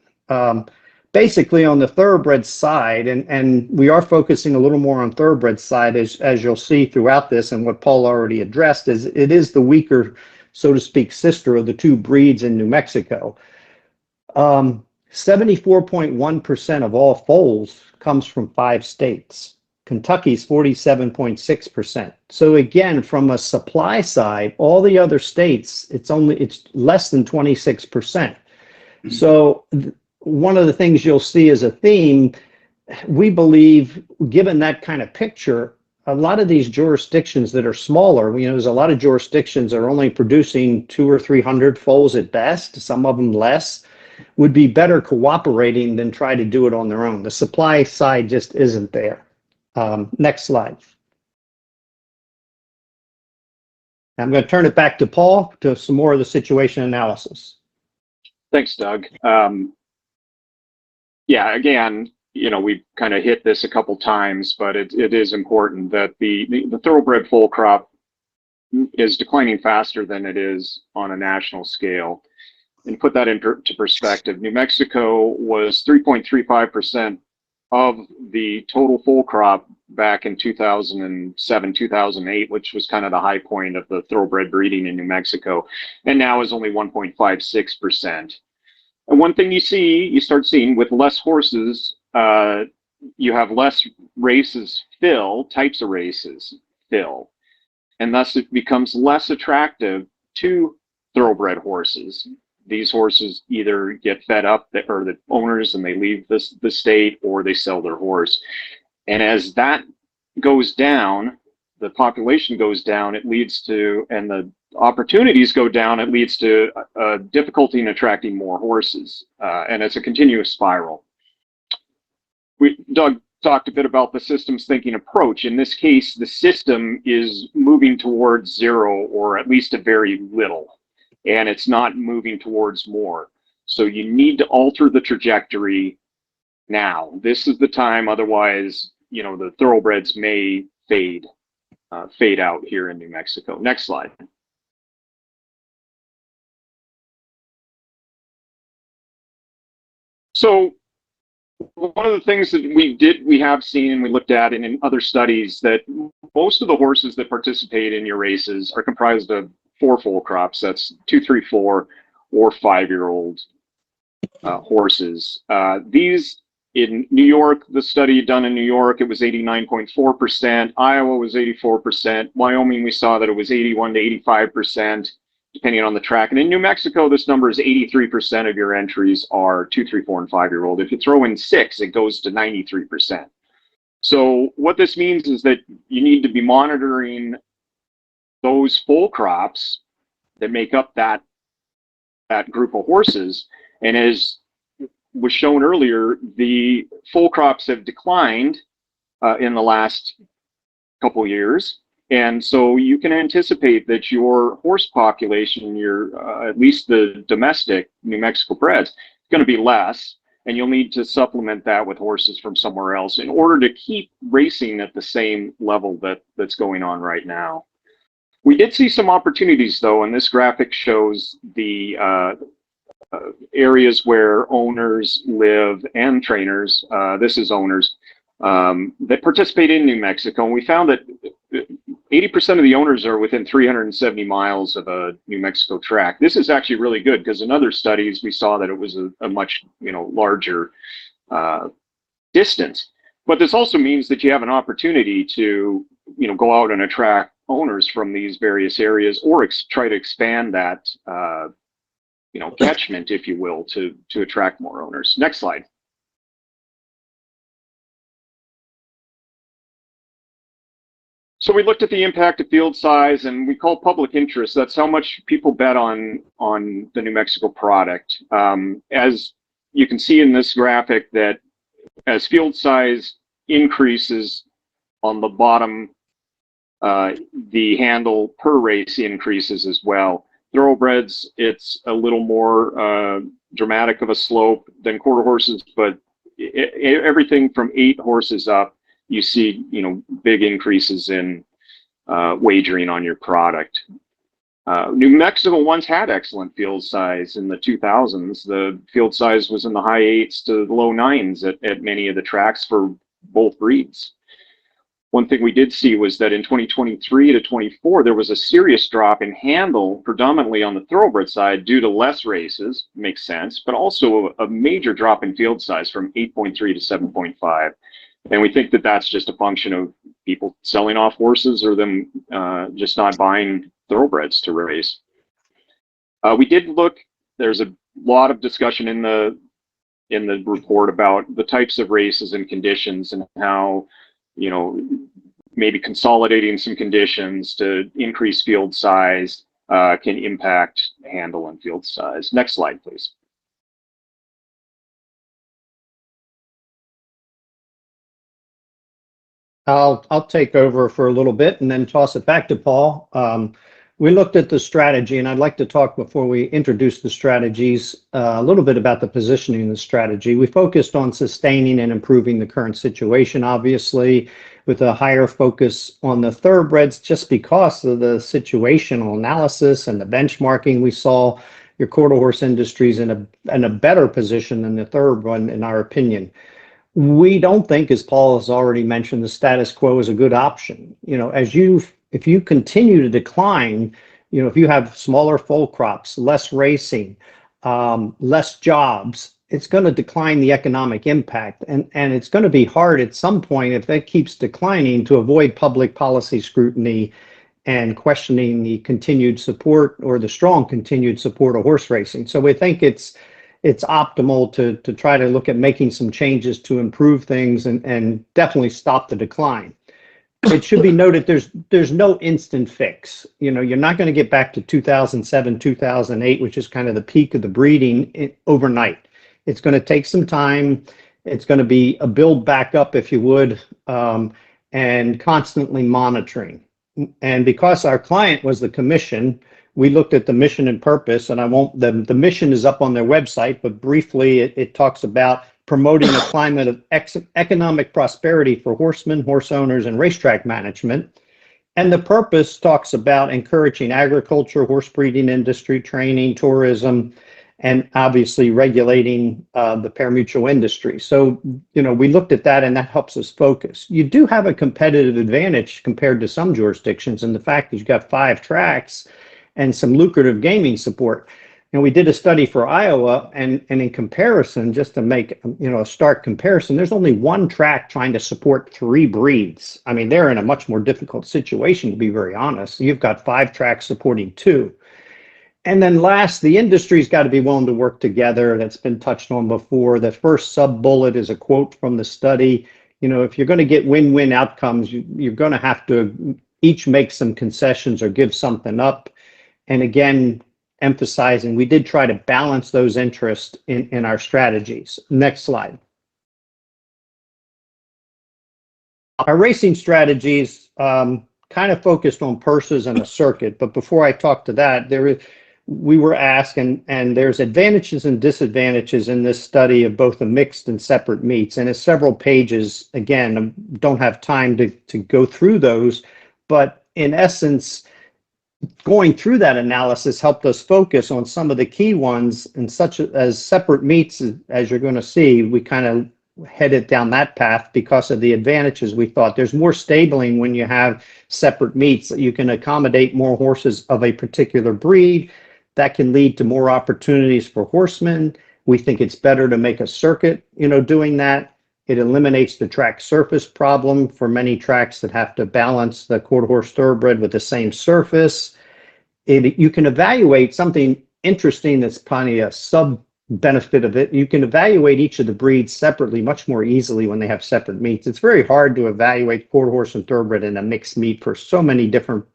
Basically, on the thoroughbred side, and we are focusing a little more on thoroughbred side, as you'll see throughout this, and what Paul already addressed, is it is the weaker, so to speak, sister of the 2 breeds in New Mexico. 74.1% of all foals comes from 5 states. Kentucky's 47.6%. So again, from a supply side, all the other states, it's less than 26%. So one of the things you'll see as a theme, we believe, given that kind of picture, a lot of these jurisdictions that are smaller, there's a lot of jurisdictions that are only producing 200 or 300 foals at best, some of them less, would be better cooperating than try to do it on their own. The supply side just isn't there. Next slide. I'm going to turn it back to Paul to some more of the situation analysis. Thanks, Doug. Yeah, again, we've kind of hit this a couple times, but it is important that the thoroughbred foal crop is declining faster than it is on a national scale. And put that into perspective, New Mexico was 3.35% of the total foal crop back in 2007, 2008, which was kind of the high point of the thoroughbred breeding in New Mexico, and now is only 1.56%. And one thing you start seeing with less horses, you have less races types of races fill, and thus it becomes less attractive to thoroughbred horses. These horses either get fed up, or the owners, and they leave the state, or they sell their horse. And as that goes down, the population goes down, it leads to, and the opportunities go down, it leads to difficulty in attracting more horses. And it's a continuous spiral. Doug talked a bit about the systems thinking approach. In this case, the system is moving towards zero, or at least a very little, and it's not moving towards more. So you need to alter the trajectory now. This is the time, otherwise, the thoroughbreds may fade out here in New Mexico. Next slide. So one of the things that we have seen, and we looked at it in other studies, that most of the horses that participate in your races are comprised of 4 foal crops. That's 2, 3, 4, or 5-year-old horses. These in New York, the study done in New York, it was 89.4%. Iowa was 84%. Wyoming, we saw that it was 81 to 85%, depending on the track. And in New Mexico, this number is 83% of your entries are 2, 3, 4, and 5-year-old. If you throw in 6, it goes to 93%. So what this means is that you need to be monitoring those foal crops that make up that group of horses. And as was shown earlier, the foal crops have declined in the last couple of years. And so you can anticipate that your horse population, at least the domestic New Mexico breds, is going to be less, and you'll need to supplement that with horses from somewhere else in order to keep racing at the same level that's going on right now. We did see some opportunities, though, and this graphic shows the areas where owners live and trainers. This is owners that participate in New Mexico. And we found that 80% of the owners are within 370 miles of a New Mexico track. This is actually really good, because in other studies we saw that it was a much larger distance. But this also means that you have an opportunity to go out and attract owners from these various areas, or try to expand that catchment, if you will, to attract more owners. Next slide. So we looked at the impact of field size, and we call public interest. That's how much people bet on the New Mexico product. As you can see in this graphic, that as field size increases on the bottom, the handle per race increases as well. Thoroughbreds, it's a little more dramatic of a slope than quarter horses, but everything from 8 horses up, you see, big increases in wagering on your product. New Mexico once had excellent field size in the 2000s. The field size was in the high 8s to the low 9s at many of the tracks for both breeds. One thing we did see was that in 2023 to 24, there was a serious drop in handle, predominantly on the thoroughbred side, due to less races, makes sense, but also a major drop in field size from 8.3 to 7.5. And we think that that's just a function of people selling off horses, or them just not buying thoroughbreds to race. We did look, there's a lot of discussion in the in the report about the types of races and conditions and how, maybe consolidating some conditions to increase field size can impact handle and field size. Next slide, please. I'll take over for a little bit and then toss it back to Paul. We looked at the strategy, and I'd like to talk before we introduce the strategies a little bit about the positioning of the strategy. We focused on sustaining and improving the current situation, obviously, with a higher focus on the thoroughbreds, just because of the situational analysis and the benchmarking we saw. Your quarter horse industry is in a better position than the thoroughbred, in our opinion. We don't think, as Paul has already mentioned, the status quo is a good option. If you continue to decline, if you have smaller foal crops, less racing, less jobs, it's going to decline the economic impact. And it's going to be hard at some point, if that keeps declining, to avoid public policy scrutiny and questioning the continued support or the strong continued support of horse racing. So we think it's optimal to try to look at making some changes to improve things and definitely stop the decline. It should be noted there's no instant fix. You're not going to get back to 2007, 2008, which is kind of the peak of the breeding, overnight. It's going to take some time. It's going to be a build back up, if you would, and constantly monitoring. And because our client was the commission, we looked at the mission and purpose, and the mission is up on their website, but briefly it talks about promoting a climate of economic prosperity for horsemen, horse owners, and racetrack management. And the purpose talks about encouraging agriculture, horse breeding industry, training, tourism, and obviously regulating the pari-mutuel industry. So, we looked at that, and that helps us focus. You do have a competitive advantage compared to some jurisdictions in the fact that you've got 5 tracks and some lucrative gaming support. And we did a study for Iowa, and in comparison, just to make a stark comparison, there's only 1 track trying to support 3 breeds. I mean, they're in a much more difficult situation, to be very honest. You've got 5 tracks supporting 2. And then last, the industry's got to be willing to work together. That's been touched on before. The first sub-bullet is a quote from the study. If you're going to get win-win outcomes, you're going to have to each make some concessions or give something up. And again, emphasizing, we did try to balance those interests in our strategies. Next slide. Our racing strategies kind of focused on purses and a circuit, but before I talk to that, we were asked, and there's advantages and disadvantages in this study of both the mixed and separate meets, and it's several pages. Again, I don't have time to go through those, but in essence, going through that analysis helped us focus on some of the key ones, and such as separate meets. As you're going to see, we kind of headed down that path because of the advantages. We thought there's more stabling when you have separate meets. You can accommodate more horses of a particular breed. That can lead to more opportunities for horsemen. We think it's better to make a circuit, doing that. It eliminates the track surface problem for many tracks that have to balance the quarter horse thoroughbred with the same surface. You can evaluate something interesting that's probably a sub benefit of it. You can evaluate each of the breeds separately much more easily when they have separate meets. It's very hard to evaluate quarter horse and thoroughbred in a mixed meet for so many different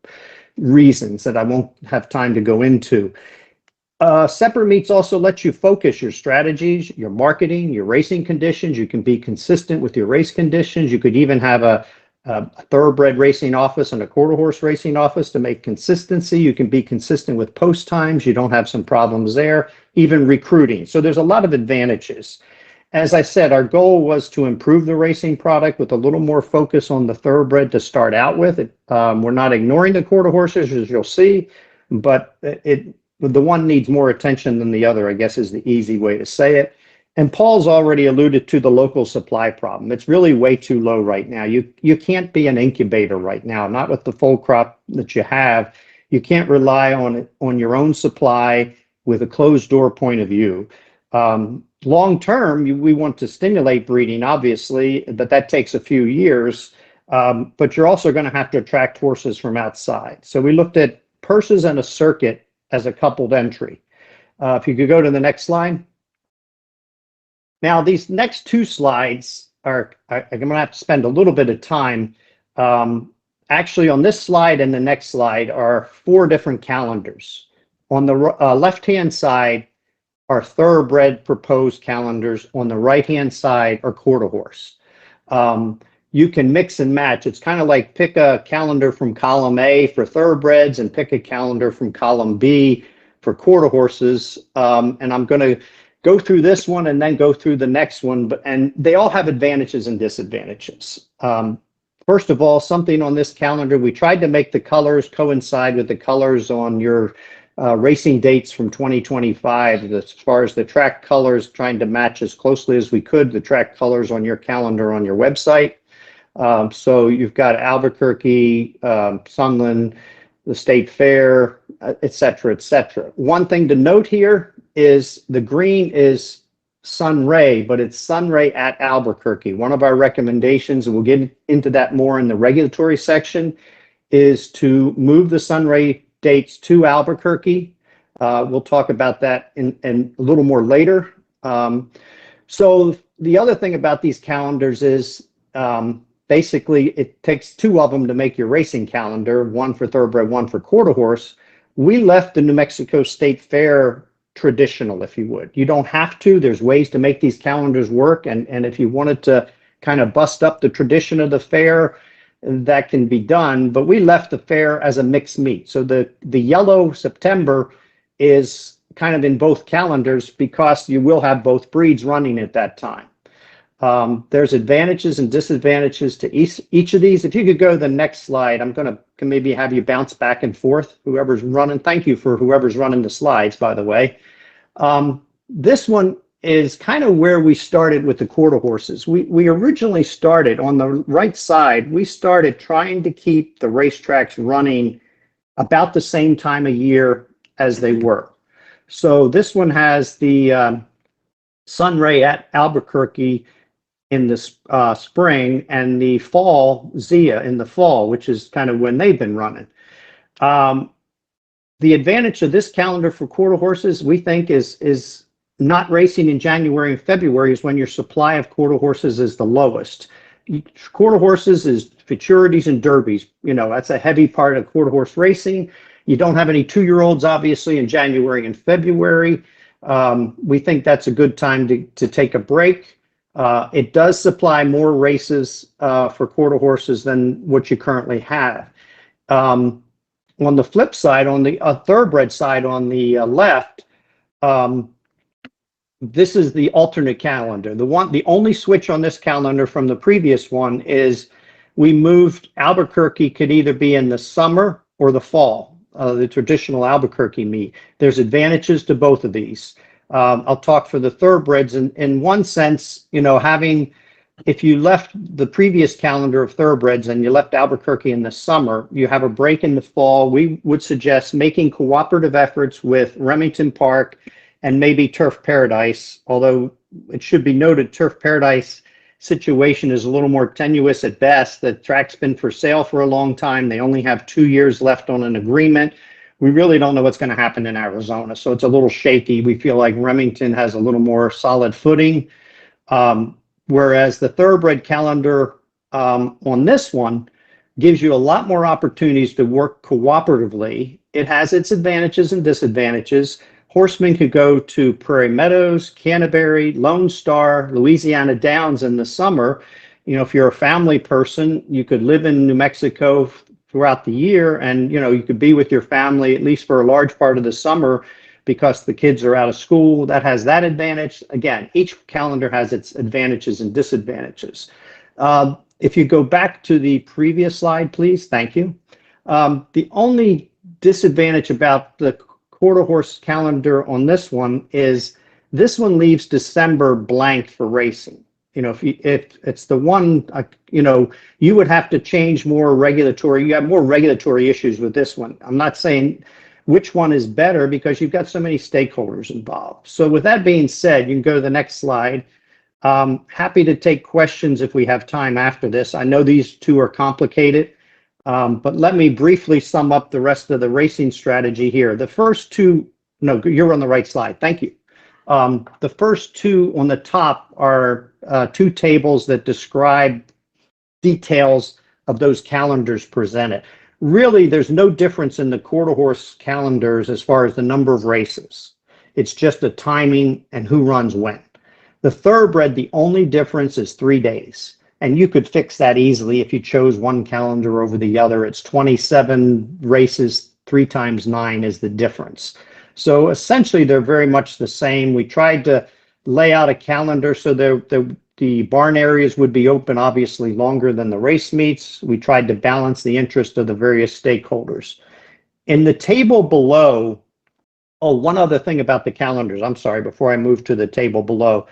reasons that I won't have time to go into. Separate meets also let you focus your strategies, your marketing, your racing conditions. You can be consistent with your race conditions. You could even have a thoroughbred racing office and a quarter horse racing office to make consistency. You can be consistent with post times. You don't have some problems there, even recruiting. So there's a lot of advantages. As I said, our goal was to improve the racing product with a little more focus on the thoroughbred to start out with. We're not ignoring the quarter horses, as you'll see, but the one needs more attention than the other, I guess, is the easy way to say it. And Paul's already alluded to the local supply problem. It's really way too low right now. You can't be an incubator right now, not with the full crop that you have. You can't rely on your own supply with a closed door point of view. Long term, we want to stimulate breeding, obviously, but that takes a few years. But you're also going to have to attract horses from outside. So we looked at purses and a circuit as a coupled entry. If you could go to the next slide. Now, these next two slides are, I'm going to have to spend a little bit of time. Actually, on this slide and the next slide are 4 different calendars. On the left-hand side are thoroughbred proposed calendars. On the right-hand side are quarter horse. You can mix and match. It's kind of like pick a calendar from column A for thoroughbreds and pick a calendar from column B for quarter horses. And I'm going to go through this one and then go through the next one, and they all have advantages and disadvantages. First of all, something on this calendar, we tried to make the colors coincide with the colors on your racing dates from 2025. As far as the track colors, trying to match as closely as we could the track colors on your calendar on your website. So you've got Albuquerque, Sunland, the State Fair, et cetera, et cetera. One thing to note here is the green is Sunray, but it's Sunray at Albuquerque. One of our recommendations, and we'll get into that more in the regulatory section, is to move the Sunray dates to Albuquerque. We'll talk about that in a little more later. So the other thing about these calendars is basically it takes 2 of them to make your racing calendar, 1 for thoroughbred, 1 for quarter horse. We left the New Mexico State Fair traditional, if you would. You don't have to. There's ways to make these calendars work. And if you wanted to kind of bust up the tradition of the fair, that can be done. But we left the fair as a mixed meet. So the yellow September is kind of in both calendars because you will have both breeds running at that time. There's advantages and disadvantages to each of these. If you could go to the next slide, I'm going to maybe have you bounce back and forth, whoever's running. Thank you for whoever's running the slides, by the way. This one is kind of where we started with the quarter horses. We originally started on the right side. We started trying to keep the racetracks running about the same time of year as they were. So this one has the Sunray at Albuquerque in the spring, and the fall Zia in the fall, which is kind of when they've been running. The advantage of this calendar for quarter horses, we think, is not racing in January and February is when your supply of quarter horses is the lowest. Quarter horses is futurities and derbies. You know, that's a heavy part of quarter horse racing. You don't have any 2-year-olds, obviously, in January and February. We think that's a good time to take a break. It does supply more races for quarter horses than what you currently have. On the flip side, on the thoroughbred side on the left, this is the alternate calendar. The only switch on this calendar from the previous one is we moved Albuquerque could either be in the summer or the fall, the traditional Albuquerque meet. There's advantages to both of these. I'll talk for the thoroughbreds in one sense, you know, if you left the previous calendar of thoroughbreds and you left Albuquerque in the summer, you have a break in the fall. We would suggest making cooperative efforts with Remington Park and maybe Turf Paradise, although it should be noted Turf Paradise situation is a little more tenuous at best. The track's been for sale for a long time. They only have 2 years left on an agreement. We really don't know what's going to happen in Arizona, so it's a little shaky. We feel like Remington has a little more solid footing, whereas the thoroughbred calendar on this one gives you a lot more opportunities to work cooperatively. It has its advantages and disadvantages. Horsemen could go to Prairie Meadows, Canterbury, Lone Star, Louisiana Downs in the summer. You know, if you're a family person, you could live in New Mexico throughout the year, and you know, you could be with your family at least for a large part of the summer because the kids are out of school. That has that advantage. Again, each calendar has its advantages and disadvantages. If you go back to the previous slide, please. Thank you. The only disadvantage about the quarter horse calendar on this one is this one leaves December blank for racing. You know, if it's the one, you know, you would have to change more regulatory. You have more regulatory issues with this one. I'm not saying which one is better because you've got so many stakeholders involved. So with that being said, you can go to the next slide. Happy to take questions if we have time after this. I know these two are complicated, but let me briefly sum up the rest of the racing strategy here. The first two, no, you're on the right slide. Thank you. The first two on the top are two tables that describe details of those calendars presented. Really, there's no difference in the quarter horse calendars as far as the number of races. It's just the timing and who runs when. The thoroughbred, the only difference is 3 days. And you could fix that easily if you chose one calendar over the other. It's 27 races, 3 times 9 is the difference. So essentially, they're very much the same. We tried to lay out a calendar so the barn areas would be open obviously longer than the race meets. We tried to balance the interest of the various stakeholders. In the table below, oh, one other thing about the calendars, I'm sorry, before I move to the table below.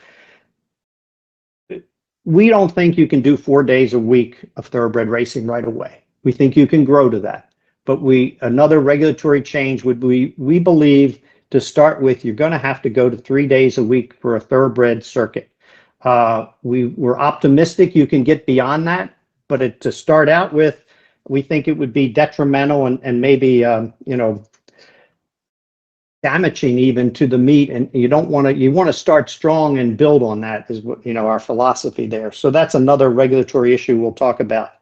We don't think you can do 4 days a week of thoroughbred racing right away. We think you can grow to that. But another regulatory change would be, we believe, to start with, you're going to have to go to 3 days a week for a thoroughbred circuit. We're optimistic you can get beyond that, but to start out with, we think it would be detrimental and maybe damaging even to the meet, and you want to start strong and build on that is what our philosophy there. So that's another regulatory issue we'll talk about.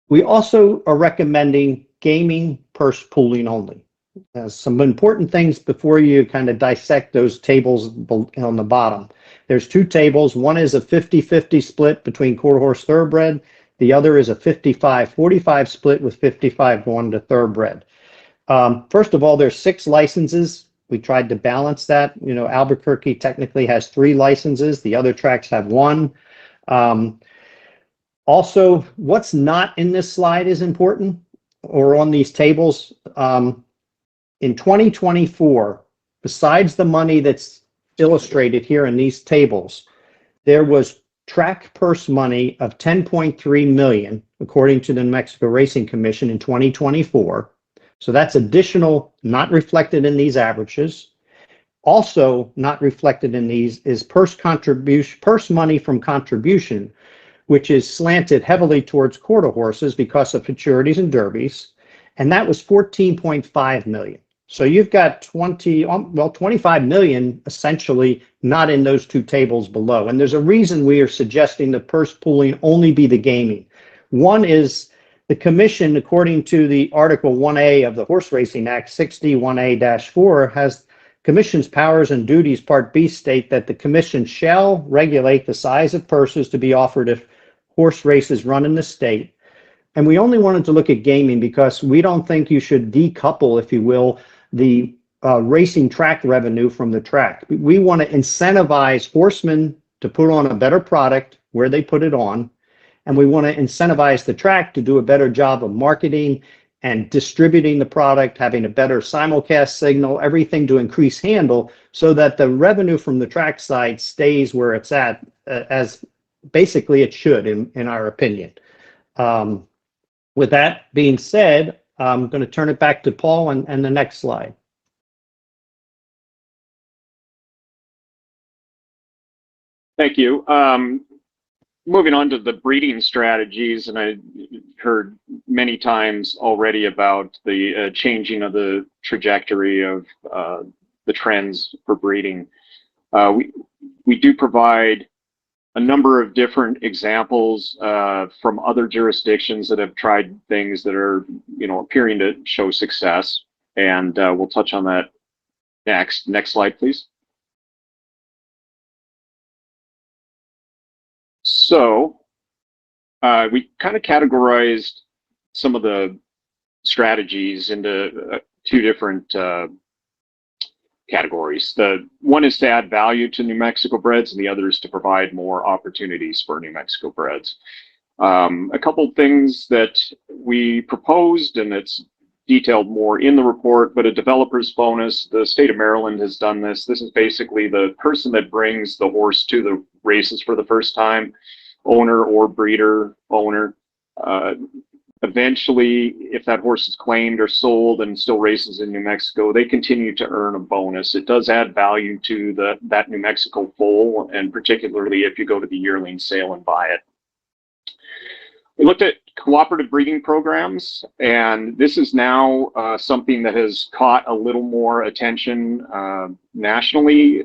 We also are recommending gaming purse pooling only. Some important things before you kind of dissect those tables on the bottom. There's 2 tables. One is a 50-50 split between quarter horse thoroughbred. The other is a 55-45 split with 55 going to thoroughbred. First of all, there's 6 licenses. We tried to balance that. Albuquerque technically has 3 licenses. The other tracks have 1. Also, what's not in this slide is important, or on these tables. In 2024, besides the money that's illustrated here in these tables, there was track purse money of $10.3 million, according to the New Mexico Racing Commission in 2024. So that's additional, not reflected in these averages. Also not reflected in these is purse money from contribution, which is slanted heavily towards quarter horses because of futurities and derbies. And that was $14.5 million. So you've got 25 million essentially not in those 2 tables below. And there's a reason we are suggesting the purse pooling only be the gaming. One is the commission, according to the Article 1A of the Horse Racing Act 61A-4, has commission's powers and duties. Part B state that the commission shall regulate the size of purses to be offered if horse races run in the state. And we only wanted to look at gaming because we don't think you should decouple, if you will, the racing track revenue from the track. We want to incentivize horsemen to put on a better product where they put it on. And we want to incentivize the track to do a better job of marketing and distributing the product, having a better simulcast signal, everything to increase handle so that the revenue from the track side stays where it's at, as basically it should, in our opinion. With that being said, I'm going to turn it back to Paul and the next slide. Thank you. Moving on to the breeding strategies, and I heard many times already about the changing of the trajectory of the trends for breeding. We do provide a number of different examples from other jurisdictions that have tried things that are, appearing to show success, and we'll touch on that next. Next slide, please. So we kind of categorized some of the strategies into 2 different categories. The one is to add value to New Mexico breds, and the other is to provide more opportunities for New Mexico breds. A couple things that we proposed, and it's detailed more in the report, but a developer's bonus. The state of Maryland has done this. This is basically the person that brings the horse to the races for the first time, owner or breeder owner. Eventually, if that horse is claimed or sold and still races in New Mexico, they continue to earn a bonus. It does add value to that New Mexico foal, and particularly if you go to the yearling sale and buy it. We looked at cooperative breeding programs, and this is now something that has caught a little more attention nationally.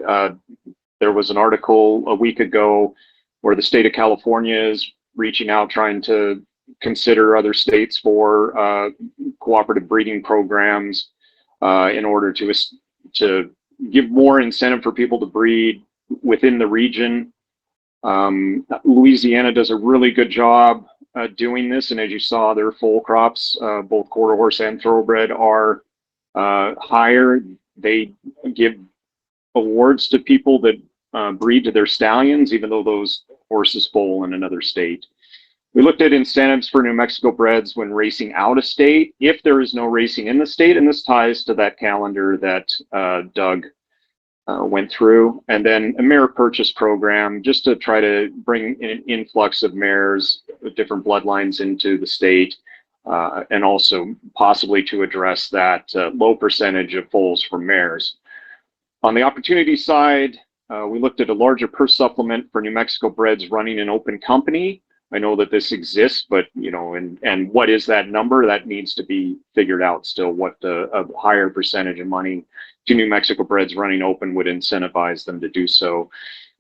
There was an article a week ago where the state of California is reaching out, trying to consider other states for cooperative breeding programs in order to give more incentive for people to breed within the region. Louisiana does a really good job doing this, and as you saw, their foal crops, both quarter horse and thoroughbred, are higher. They give awards to people that breed to their stallions, even though those horses foal in another state. We looked at incentives for New Mexico breds when racing out of state, if there is no racing in the state, and this ties to that calendar that Doug went through. And then a mare purchase program, just to try to bring an influx of mares with different bloodlines into the state, and also possibly to address that low percentage of foals from mares. On the opportunity side, we looked at a larger purse supplement for New Mexico breds running an open company. I know that this exists, but and what is that number? That needs to be figured out still. What a higher percentage of money to New Mexico breds running open would incentivize them to do so.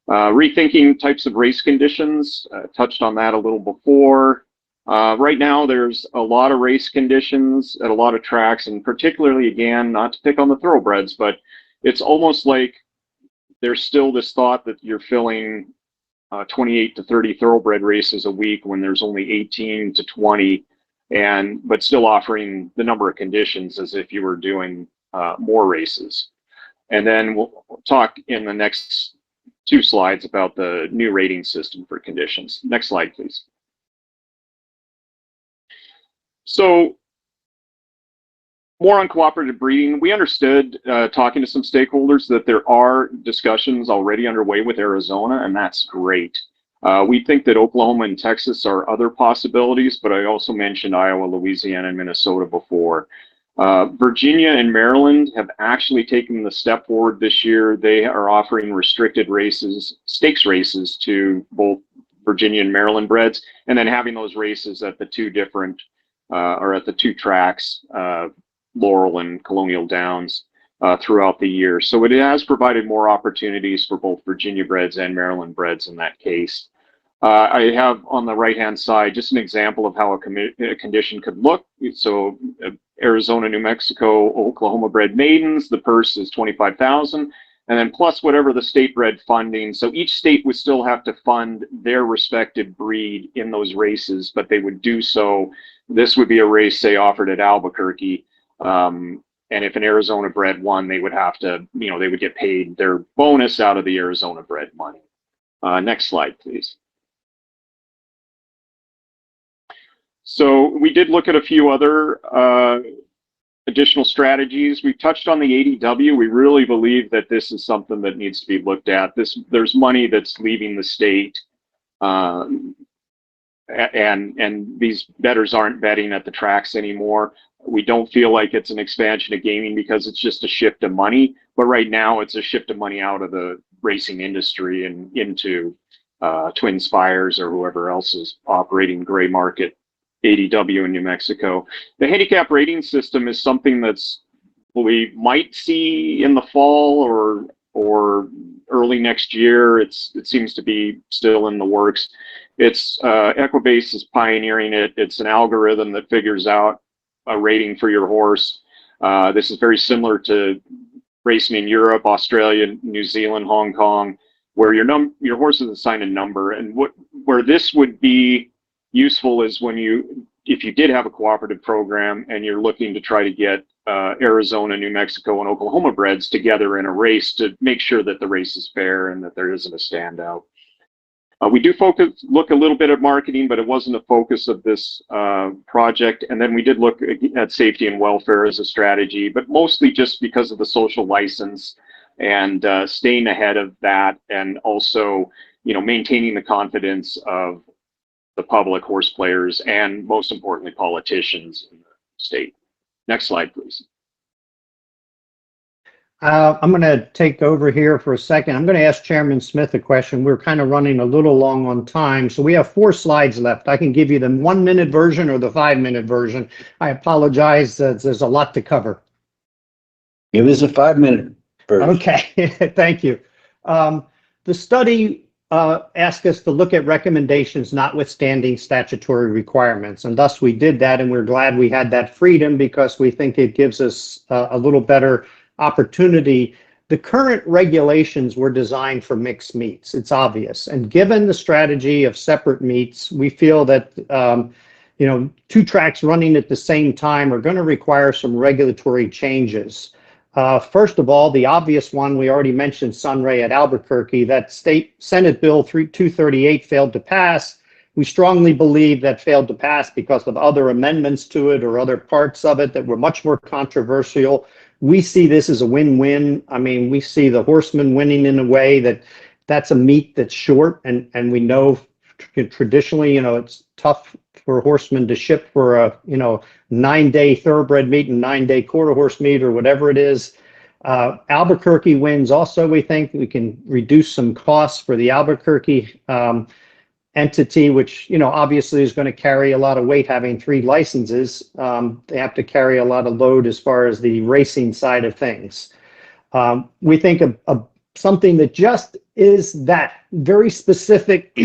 Rethinking types of race conditions, touched on that a little before. Right now, there's a lot of race conditions at a lot of tracks, and particularly, again, not to pick on the thoroughbreds, but it's almost like there's still this thought that you're filling 28 to 30 thoroughbred races a week when there's only 18 to 20, but still offering the number of conditions as if you were doing more races. And then we'll talk in the next 2 slides about the new rating system for conditions. Next slide, please. So more on cooperative breeding. We understood, talking to some stakeholders, that there are discussions already underway with Arizona, and that's great. We think that Oklahoma and Texas are other possibilities, but I also mentioned Iowa, Louisiana, and Minnesota before. Virginia and Maryland have actually taken the step forward this year. They are offering restricted races, stakes races, to both Virginia and Maryland breds, and then having those races at the 2 different, or at the 2 tracks, Laurel and Colonial Downs, throughout the year. So it has provided more opportunities for both Virginia breds and Maryland breds in that case. I have on the right-hand side just an example of how a condition could look. So Arizona, New Mexico, Oklahoma bred maidens, the purse is $25,000, and then plus whatever the state bred funding. So each state would still have to fund their respective breed in those races, but they would do so. This would be a race, say, offered at Albuquerque. And if an Arizona bred won, they would have to, they would get paid their bonus out of the Arizona bred money. Next slide, please. So we did look at a few other additional strategies. We touched on the ADW. We really believe that this is something that needs to be looked at. There's money that's leaving the state, and these bettors aren't betting at the tracks anymore. We don't feel like it's an expansion of gaming because it's just a shift of money. But right now, it's a shift of money out of the racing industry and into Twin Spires or whoever else is operating gray market ADW in New Mexico. The handicap rating system is something that's we might see in the fall or early next year. It seems to be still in the works. Equibase is pioneering it. It's an algorithm that figures out a rating for your horse. This is very similar to racing in Europe, Australia, New Zealand, Hong Kong, where your horse is assigned a number. And where this would be useful is if you did have a cooperative program and you're looking to try to get Arizona, New Mexico, and Oklahoma breds together in a race to make sure that the race is fair and that there isn't a standout. We do look a little bit at marketing, but it wasn't a focus of this project. And then we did look at safety and welfare as a strategy, but mostly just because of the social license and staying ahead of that, and also, maintaining the confidence of the public, horse players, and most importantly, politicians in the state. Next slide, please. I'm going to take over here for a second. I'm going to ask Chairman Smith a question. We're kind of running a little long on time, so we have 4 slides left. I can give you the 1-minute version or the 5-minute version. I apologize. There's a lot to cover. Give us a 5-minute version. Okay, thank you. The study asked us to look at recommendations notwithstanding statutory requirements, and thus we did that, and we're glad we had that freedom because we think it gives us a little better opportunity. The current regulations were designed for mixed meats. It's obvious. And given the strategy of separate meats, we feel that, 2 tracks running at the same time are going to require some regulatory changes. First of all, the obvious one, we already mentioned Sunray at Albuquerque, that state Senate Bill 238 failed to pass. We strongly believe that failed to pass because of other amendments to it or other parts of it that were much more controversial. We see this as a win-win. I mean, we see the horsemen winning in a way that's a meat that's short, and we know traditionally, it's tough for horsemen to ship for a 9-day thoroughbred meat and 9-day quarter horse meat or whatever it is. Albuquerque wins also. We think we can reduce some costs for the Albuquerque entity, which obviously is going to carry a lot of weight having 3 licenses. They have to carry a lot of load as far as the racing side of things. We think of something that just is that very specific,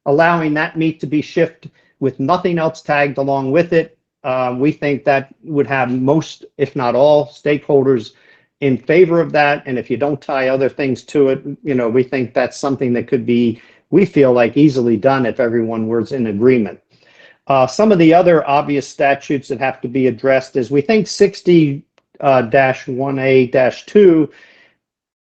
allowing that meat to be shipped with nothing else tagged along with it. We think that would have most, if not all, stakeholders in favor of that. And if you don't tie other things to it, we think that's something that could be, we feel like, easily done if everyone was in agreement. Some of the other obvious statutes that have to be addressed is we think 60-1A-2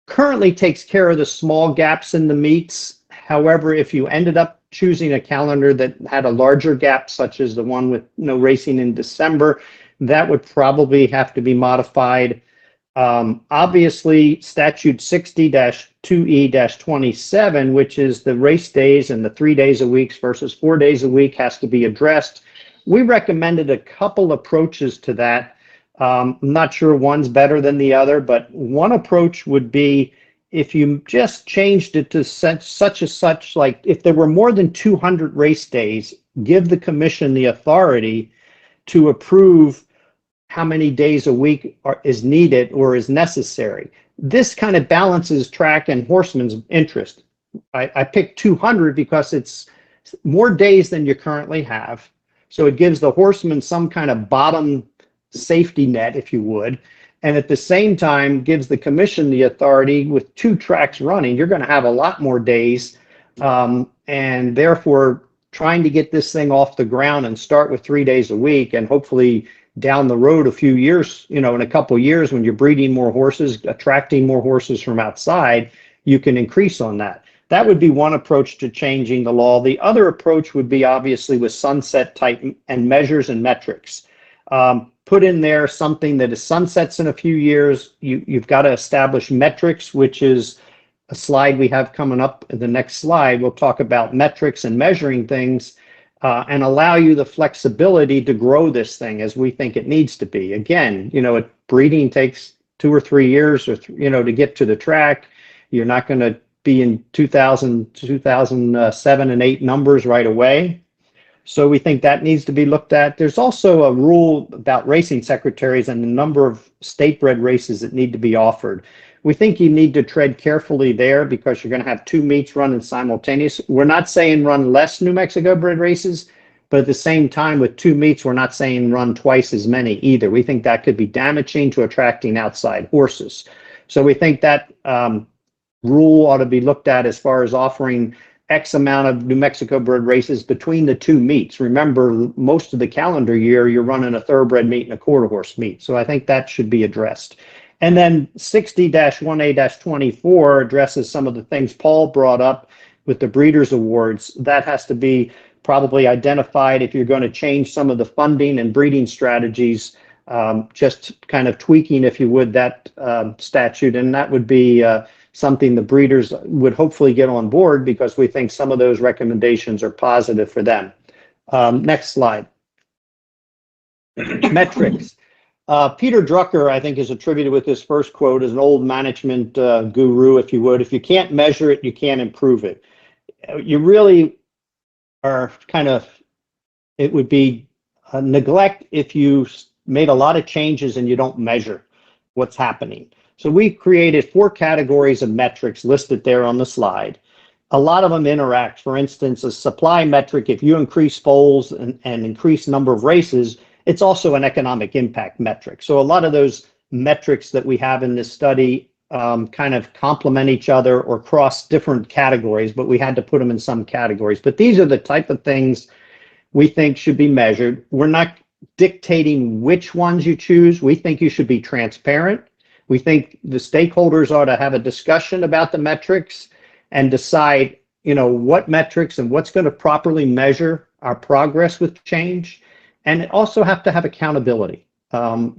currently takes care of the small gaps in the meets. However, if you ended up choosing a calendar that had a larger gap, such as the one with no racing in December, that would probably have to be modified. Obviously, statute 60-2E-27, which is the race days and the 3 days a week versus 4 days a week, has to be addressed. We recommended a couple approaches to that. I'm not sure one's better than the other, but one approach would be if you just changed it to such, like if there were more than 200 race days, give the commission the authority to approve how many days a week is needed or is necessary. This kind of balances track and horsemen's interest. I picked 200 because it's more days than you currently have. So it gives the horsemen some kind of bottom safety net, if you would. And at the same time, gives the commission the authority with 2 tracks running. You're going to have a lot more days. And therefore, trying to get this thing off the ground and start with 3 days a week, and hopefully down the road a few years, in a couple of years, when you're breeding more horses, attracting more horses from outside, you can increase on that. That would be one approach to changing the law. The other approach would be obviously with sunset type and measures and metrics. Put in there something that is sunsets in a few years. You've got to establish metrics, which is a slide we have coming up in the next slide. We'll talk about metrics and measuring things. And allow you the flexibility to grow this thing as we think it needs to be. Again, breeding takes 2 or 3 years, or to get to the track. You're not going to be in 2007 and 8 numbers right away. So we think that needs to be looked at. There's also a rule about racing secretaries and the number of state-bred races that need to be offered. We think you need to tread carefully there because you're going to have 2 meets running simultaneously. We're not saying run less New Mexico bred races, but at the same time with 2 meets, we're not saying run twice as many either. We think that could be damaging to attracting outside horses. So we think that rule ought to be looked at as far as offering X amount of New Mexico bred races between the 2 meets. Remember, most of the calendar year, you're running a thoroughbred meet and a quarter horse meet. So I think that should be addressed. And then 60-1A-24 addresses some of the things Paul brought up with the Breeders' Awards. That has to be probably identified if you're going to change some of the funding and breeding strategies, just kind of tweaking, if you would, that statute. And that would be something the breeders would hopefully get on board because we think some of those recommendations are positive for them. Next slide. Metrics. Peter Drucker, I think, is attributed with this first quote as an old management guru, if you would. If you can't measure it, you can't improve it. You really are kind of, it would be neglect if you made a lot of changes and you don't measure what's happening. So we created 4 categories of metrics listed there on the slide. A lot of them interact. For instance, a supply metric, if you increase foals and increase number of races, it's also an economic impact metric. So a lot of those metrics that we have in this study kind of complement each other or cross different categories, but we had to put them in some categories. But these are the type of things we think should be measured. We're not dictating which ones you choose. We think you should be transparent. We think the stakeholders ought to have a discussion about the metrics and decide, what metrics and what's going to properly measure our progress with change. And also have to have accountability. Part of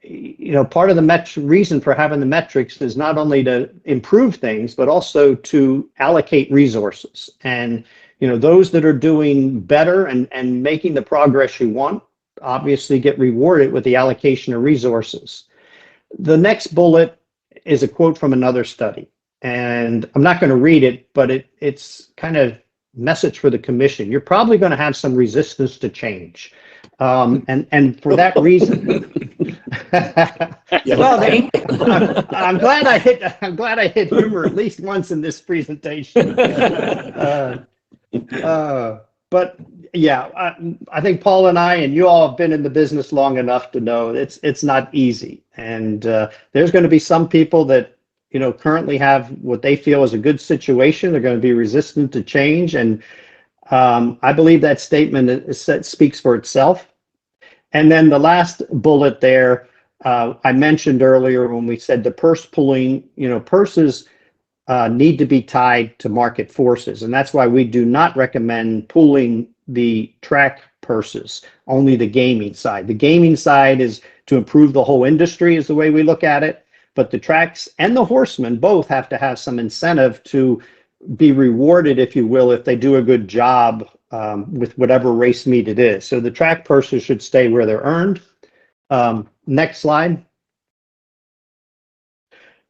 the reason for having the metrics is not only to improve things, but also to allocate resources. And those that are doing better and making the progress you want obviously get rewarded with the allocation of resources. The next bullet is a quote from another study. And I'm not going to read it, but it's kind of message for the commission. You're probably going to have some resistance to change. And for that reason, well, I'm glad I hit humor at least once in this presentation. But yeah, I think Paul and I and you all have been in the business long enough to know it's not easy. And there's going to be some people that currently have what they feel is a good situation. They're going to be resistant to change. And I believe that statement speaks for itself. And then the last bullet there, I mentioned earlier when we said the purse pulling, purses need to be tied to market forces. And that's why we do not recommend pulling the track purses, only the gaming side. The gaming side is to improve the whole industry is the way we look at it. But the tracks and the horsemen both have to have some incentive to be rewarded, if you will, if they do a good job with whatever race meet it is. So the track purses should stay where they're earned. Next slide.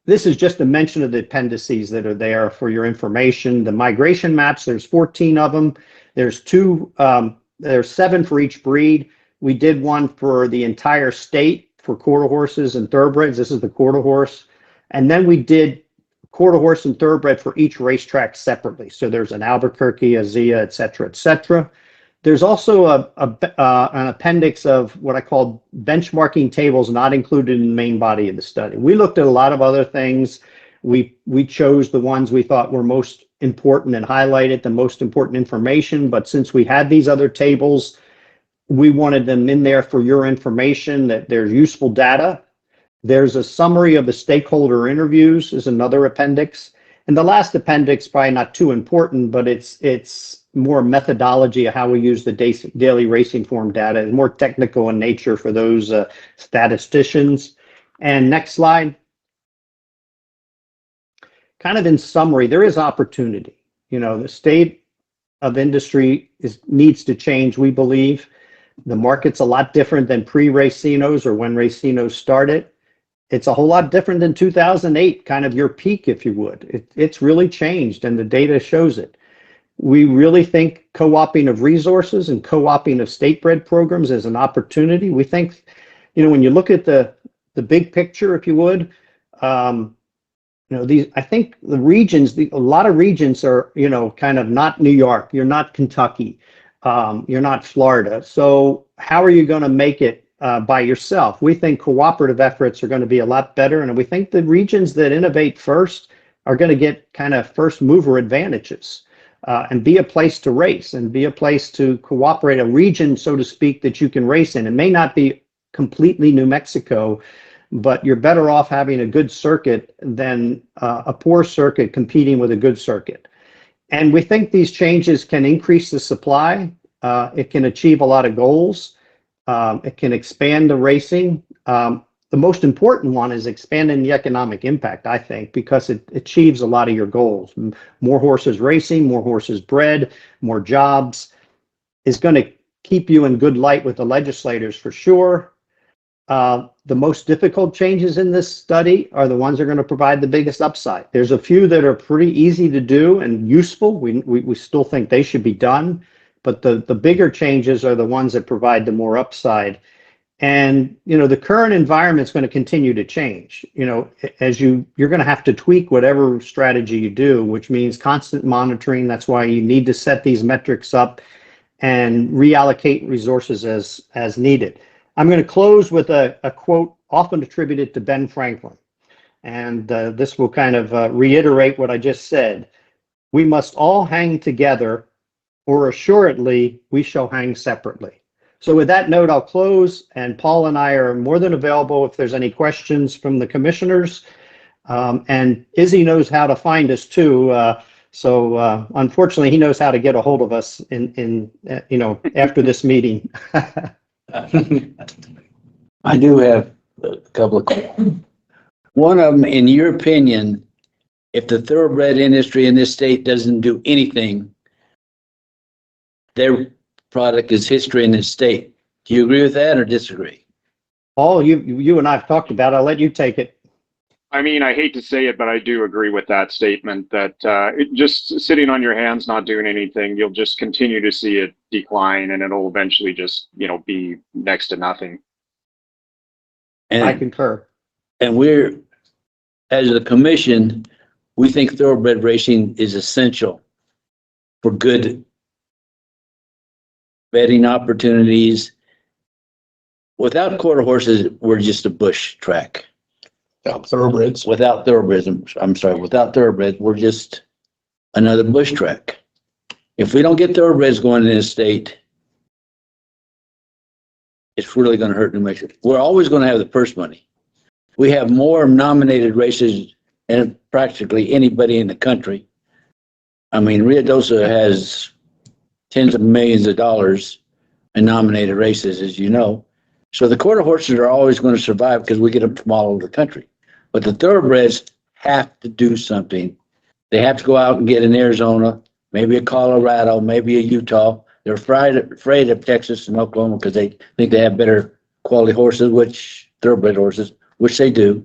This is just a mention of the appendices that are there for your information. The migration maps, there's 14 of them. There's 7 for each breed. We did one for the entire state for quarter horses and thoroughbreds. This is the quarter horse. And then we did quarter horse and thoroughbred for each racetrack separately. So there's an Albuquerque, a Zia, et cetera, et cetera. There's also an appendix of what I call benchmarking tables not included in the main body of the study. We looked at a lot of other things. We chose the ones we thought were most important and highlighted the most important information. But since we had these other tables, we wanted them in there for your information, that there's useful data. There's a summary of the stakeholder interviews is another appendix. And the last appendix, probably not too important, but it's more methodology of how we use the daily racing form data. It's more technical in nature for those statisticians. And next slide. Kind of in summary, there is opportunity. The state of industry needs to change, we believe. The market's a lot different than pre-Racinos or when Racinos started. It's a whole lot different than 2008, kind of your peak, if you would. It's really changed, and the data shows it. We really think co-oping of resources and co-oping of state-bred programs is an opportunity. We think, when you look at the big picture, if you would, I think the regions, a lot of regions are, kind of not New York. You're not Kentucky. You're not Florida. So how are you going to make it by yourself? We think cooperative efforts are going to be a lot better. And we think the regions that innovate first are going to get kind of first mover advantages and be a place to race and be a place to cooperate, a region, so to speak, that you can race in. It may not be completely New Mexico, but you're better off having a good circuit than a poor circuit competing with a good circuit. And we think these changes can increase the supply. It can achieve a lot of goals. It can expand the racing. The most important one is expanding the economic impact, I think, because it achieves a lot of your goals. More horses racing, more horses bred, more jobs is going to keep you in good light with the legislators for sure. The most difficult changes in this study are the ones that are going to provide the biggest upside. There's a few that are pretty easy to do and useful. We still think they should be done, but the bigger changes are the ones that provide the more upside. And, the current environment is going to continue to change. As you're going to have to tweak whatever strategy you do, which means constant monitoring. That's why you need to set these metrics up and reallocate resources as needed. I'm going to close with a quote often attributed to Ben Franklin. And this will kind of reiterate what I just said. We must all hang together, or assuredly we shall hang separately. So with that note, I'll close, and Paul and I are more than available if there's any questions from the commissioners. And Izzy knows how to find us too. So unfortunately, he knows how to get a hold of us after this meeting. I do have a couple of questions. One of them, in your opinion, if the thoroughbred industry in this state doesn't do anything, their product is history in this state. Do you agree with that or disagree? Paul, you and I have talked about it. I'll let you take it. I mean, I hate to say it, but I do agree with that statement that just sitting on your hands, not doing anything, you'll just continue to see it decline, and it'll eventually just, be next to nothing. And I concur. And we're, as a commission, we think thoroughbred racing is essential for good betting opportunities. Without quarter horses, we're just a bush track. Without thoroughbreds. Without thoroughbreds, we're just another bush track. If we don't get thoroughbreds going in this state, it's really going to hurt New Mexico. We're always going to have the purse money. We have more nominated races than practically anybody in the country. I mean, Ruidoso has tens of millions of dollars in nominated races, as you know. So the quarter horses are always going to survive because we get them from all over the country. But the thoroughbreds have to do something. They have to go out and get in Arizona, maybe a Colorado, maybe a Utah. They're afraid of Texas and Oklahoma because they think they have better quality horses, thoroughbred horses, which they do.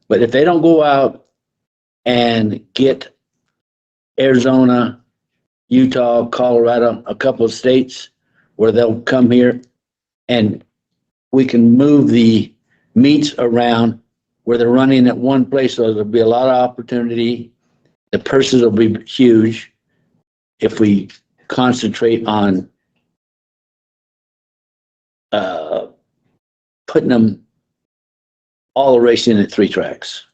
But if they don't go out and get Arizona, Utah, Colorado, a couple of states where they'll come here and we can move the meets around where they're running at one place, so there'll be a lot of opportunity. The purses will be huge if we concentrate on putting them all racing at 3 tracks.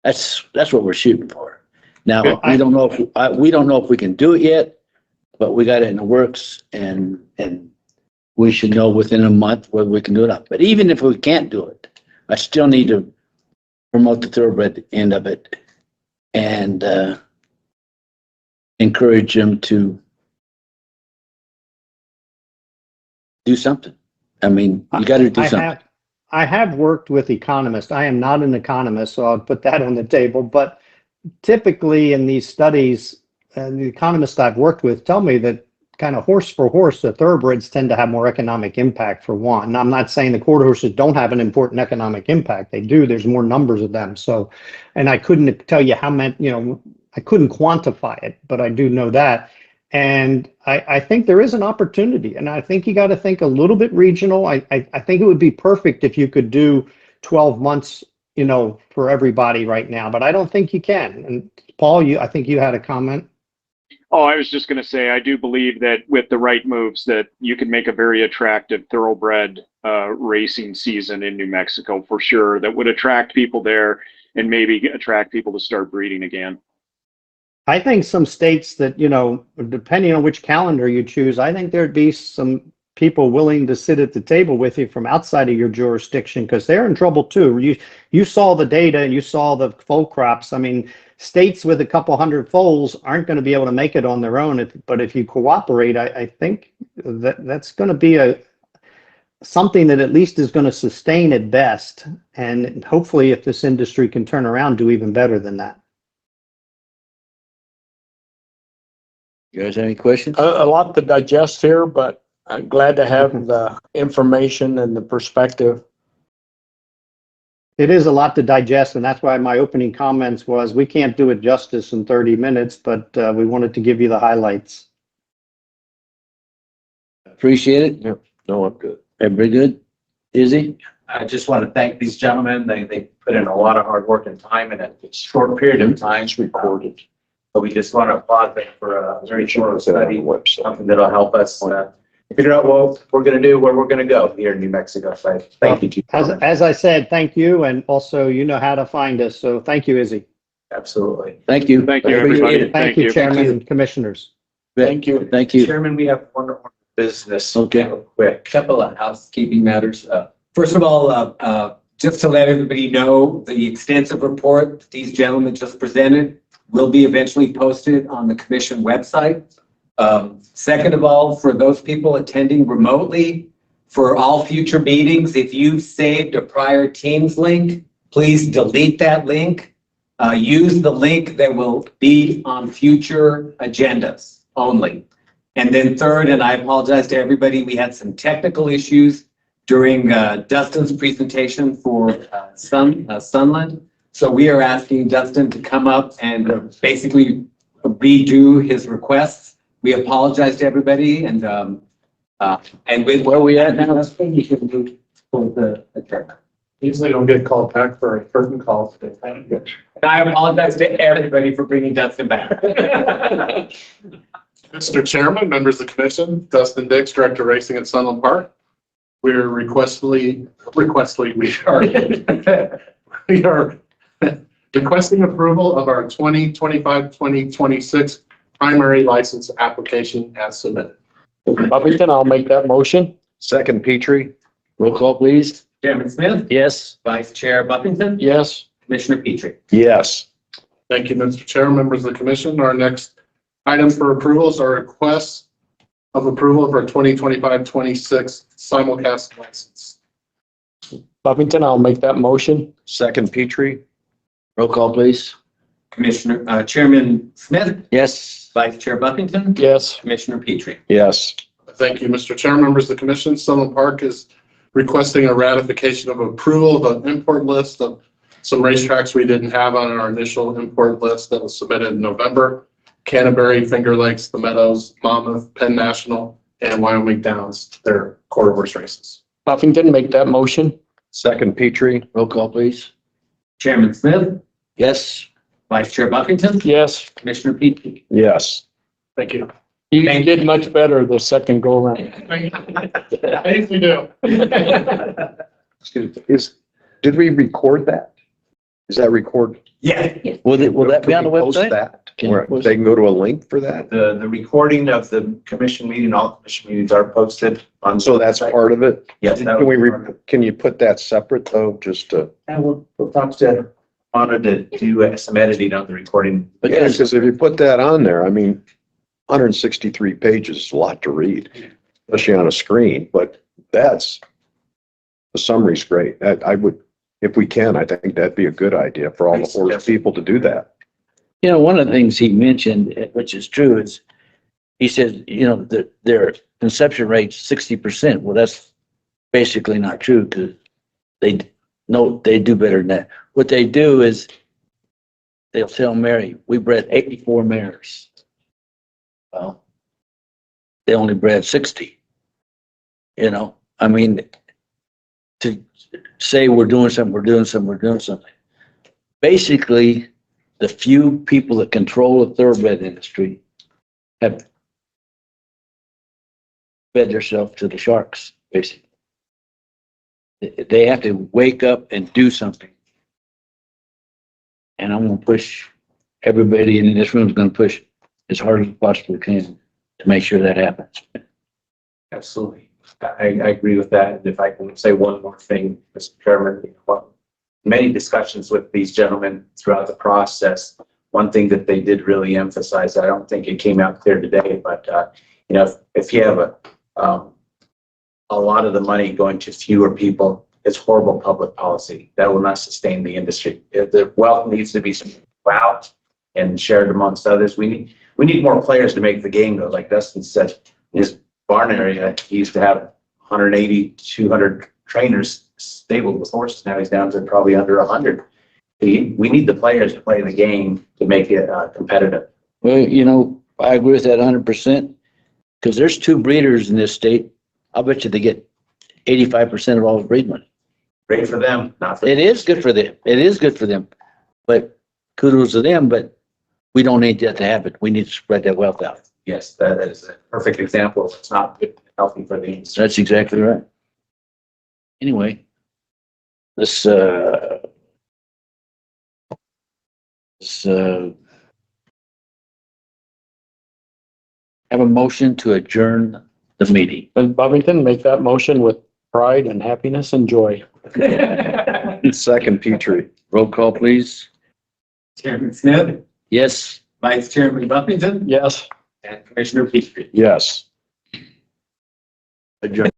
That's what we're shooting for. Now we don't know if we can do it yet, but we got it in the works, and we should know within a month whether we can do it up. But even if we can't do it, I still need to promote the thoroughbred end of it and encourage them to do something. I mean, you got to do something. I have worked with economists. I am not an economist, so I'll put that on the table. But typically in these studies, the economists I've worked with tell me that kind of horse for horse, the thoroughbreds tend to have more economic impact for one. Now, I'm not saying the quarter horses don't have an important economic impact. They do. There's more numbers of them. So, and I couldn't tell you how many, I couldn't quantify it, but I do know that. And I think there is an opportunity, and I think you got to think a little bit regional. I think it would be perfect if you could do 12 months, for everybody right now, but I don't think you can. And Paul, I think you had a comment. Oh, I was just going to say, I do believe that with the right moves that you can make a very attractive thoroughbred racing season in New Mexico for sure, that would attract people there and maybe attract people to start breeding again. I think some states that, depending on which calendar you choose, I think there'd be some people willing to sit at the table with you from outside of your jurisdiction because they're in trouble too. You saw the data and you saw the foal crops. I mean, states with a couple hundred foals aren't going to be able to make it on their own. But if you cooperate, I think that's going to be something that at least is going to sustain at best. And hopefully if this industry can turn around, do even better than that. You guys have any questions? A lot to digest here, but I'm glad to have the information and the perspective It is a lot to digest, and that's why my opening comments was, we can't do it justice in 30 minutes, but we wanted to give you the highlights. Appreciate it. Yep. No, I'm good. Everybody good? Izzy? I just want to thank these gentlemen. They put in a lot of hard work and time in a short period of time. It's recorded. But we just want to applaud them for a very short Put that on the study, website. something that'll help us figure out what we're going to do, where we're going to go here in New Mexico. So thank you. Chief. As I said, thank you, and also you know how to find us, so thank you, Izzy. Absolutely. Thank you. Thank you, Appreciate everybody. it. Thank you, Chairman and Commissioners. Thank you. Thank you. Chairman, we have one business. Okay. Real quick. Couple of housekeeping matters. First of all, just to let everybody know, the extensive report that these gentlemen just presented will be eventually posted on the commission website. Second of all, for those people attending remotely, for all future meetings, if you've saved a prior Teams link, please delete that link. Use the link that will be on future agendas only. And then third, and I apologize to everybody, we had some technical issues during Dustin's presentation for Sunland. So we are asking Dustin to come up and basically redo his requests. We apologize to everybody and with Where are we at now? we can move for the adjournment. Usually don't get called back for a curtain call today. Thank you. And I apologize to everybody for bringing Dustin back. Mr. Chairman, members of the commission, Dustin Dix, Director of Racing at Sunland Park. We're we are requesting approval of our 2025-2026 primary license application as submitted. Buffington, I'll make that motion. Second, Petrie? Roll call, please. Chairman Smith, Yes. Vice Chair Buffington, Yes. Commissioner Petrie. Yes. Thank you, Mr. Chair, members of the commission. Our next item for approvals are requests of approval for 2025-26 simulcast license. Buffington, I'll make that motion. Second, Petrie? Roll call, please. Commissioner, Chairman Smith, Yes. Vice Chair Buffington, Yes. Commissioner Petrie. Yes. Thank you, Mr. Chair, members of the commission. Sunland Park is requesting a ratification of approval of an import list of some racetracks we didn't have on our initial import list that was submitted in November. Canterbury, Finger Lakes, The Meadows, Monmouth, Penn National, and Wyoming Downs, their quarter horse races. Buffington, make that motion. Second, Petrie? Roll call, please. Chairman Smith, Yes. Vice Chair Buffington, Yes. Commissioner Petrie. Yes. Thank you. You did much better the second go around. I usually do. Did we record that? Is that recorded? Yeah. Will that be on the Can we post website? that? Can you Where post they can go to a link for that? The recording of the commission meeting, all commission meetings are posted on. So that's part of it? Yes. that Can we, would be part of it. can you put that separate though, just to? And we'll talk to Anna to do some editing on the recording. Yeah, because if you put that on there, I mean, 163 pages is a lot to read, especially on a screen, but the summary's great. I would, if we can, I think that'd be a good idea for all the horse people to do that. You know, one of the things he mentioned, which is true, is he said, you know, that their conception rate's 60%. Well, that's basically not true because they do better than that. What they do is they'll tell Mary, we bred 84 mares. Well, they only bred 60. You know, I mean, to say we're doing something. Basically, the few people that control the thoroughbred industry have fed themselves to the sharks, basically. They have to wake up and do something. And I'm going to push, everybody in this room is going to push as hard as possibly can to make sure that happens. Absolutely. I agree with that. And if I can say one more thing, Mr. Chairman, many discussions with these gentlemen throughout the process. One thing that they did really emphasize, I don't think it came out clear today, but you know, if you have a lot of the money going to fewer people, it's horrible public policy. That will not sustain the industry. The wealth needs to be spread out and shared amongst others. We need more players to make the game go. Like Dustin said, in his barn area, he used to have 180, 200 trainers stable with horses. Now he's down to probably under 100. We need the players to play the game to make it competitive. Well, I agree with that 100%. Because there's 2 breeders in this state. I'll bet you they get 85% of all the breed money. Great for them, not for. It is good for them. It is good for them. But kudos to them, but we don't need that to happen. We need to spread that wealth out. Yes, that is a perfect example. It's not good, healthy for the industry. That's exactly right. Anyway, let's have a motion to adjourn the meeting. And Buffington, make that motion with pride and happiness and joy. Second, Petrie. Roll call, please. Chairman Smith, Yes. Vice Chairman Buffington, Yes. and Commissioner Petrie. Yes. Adjourn.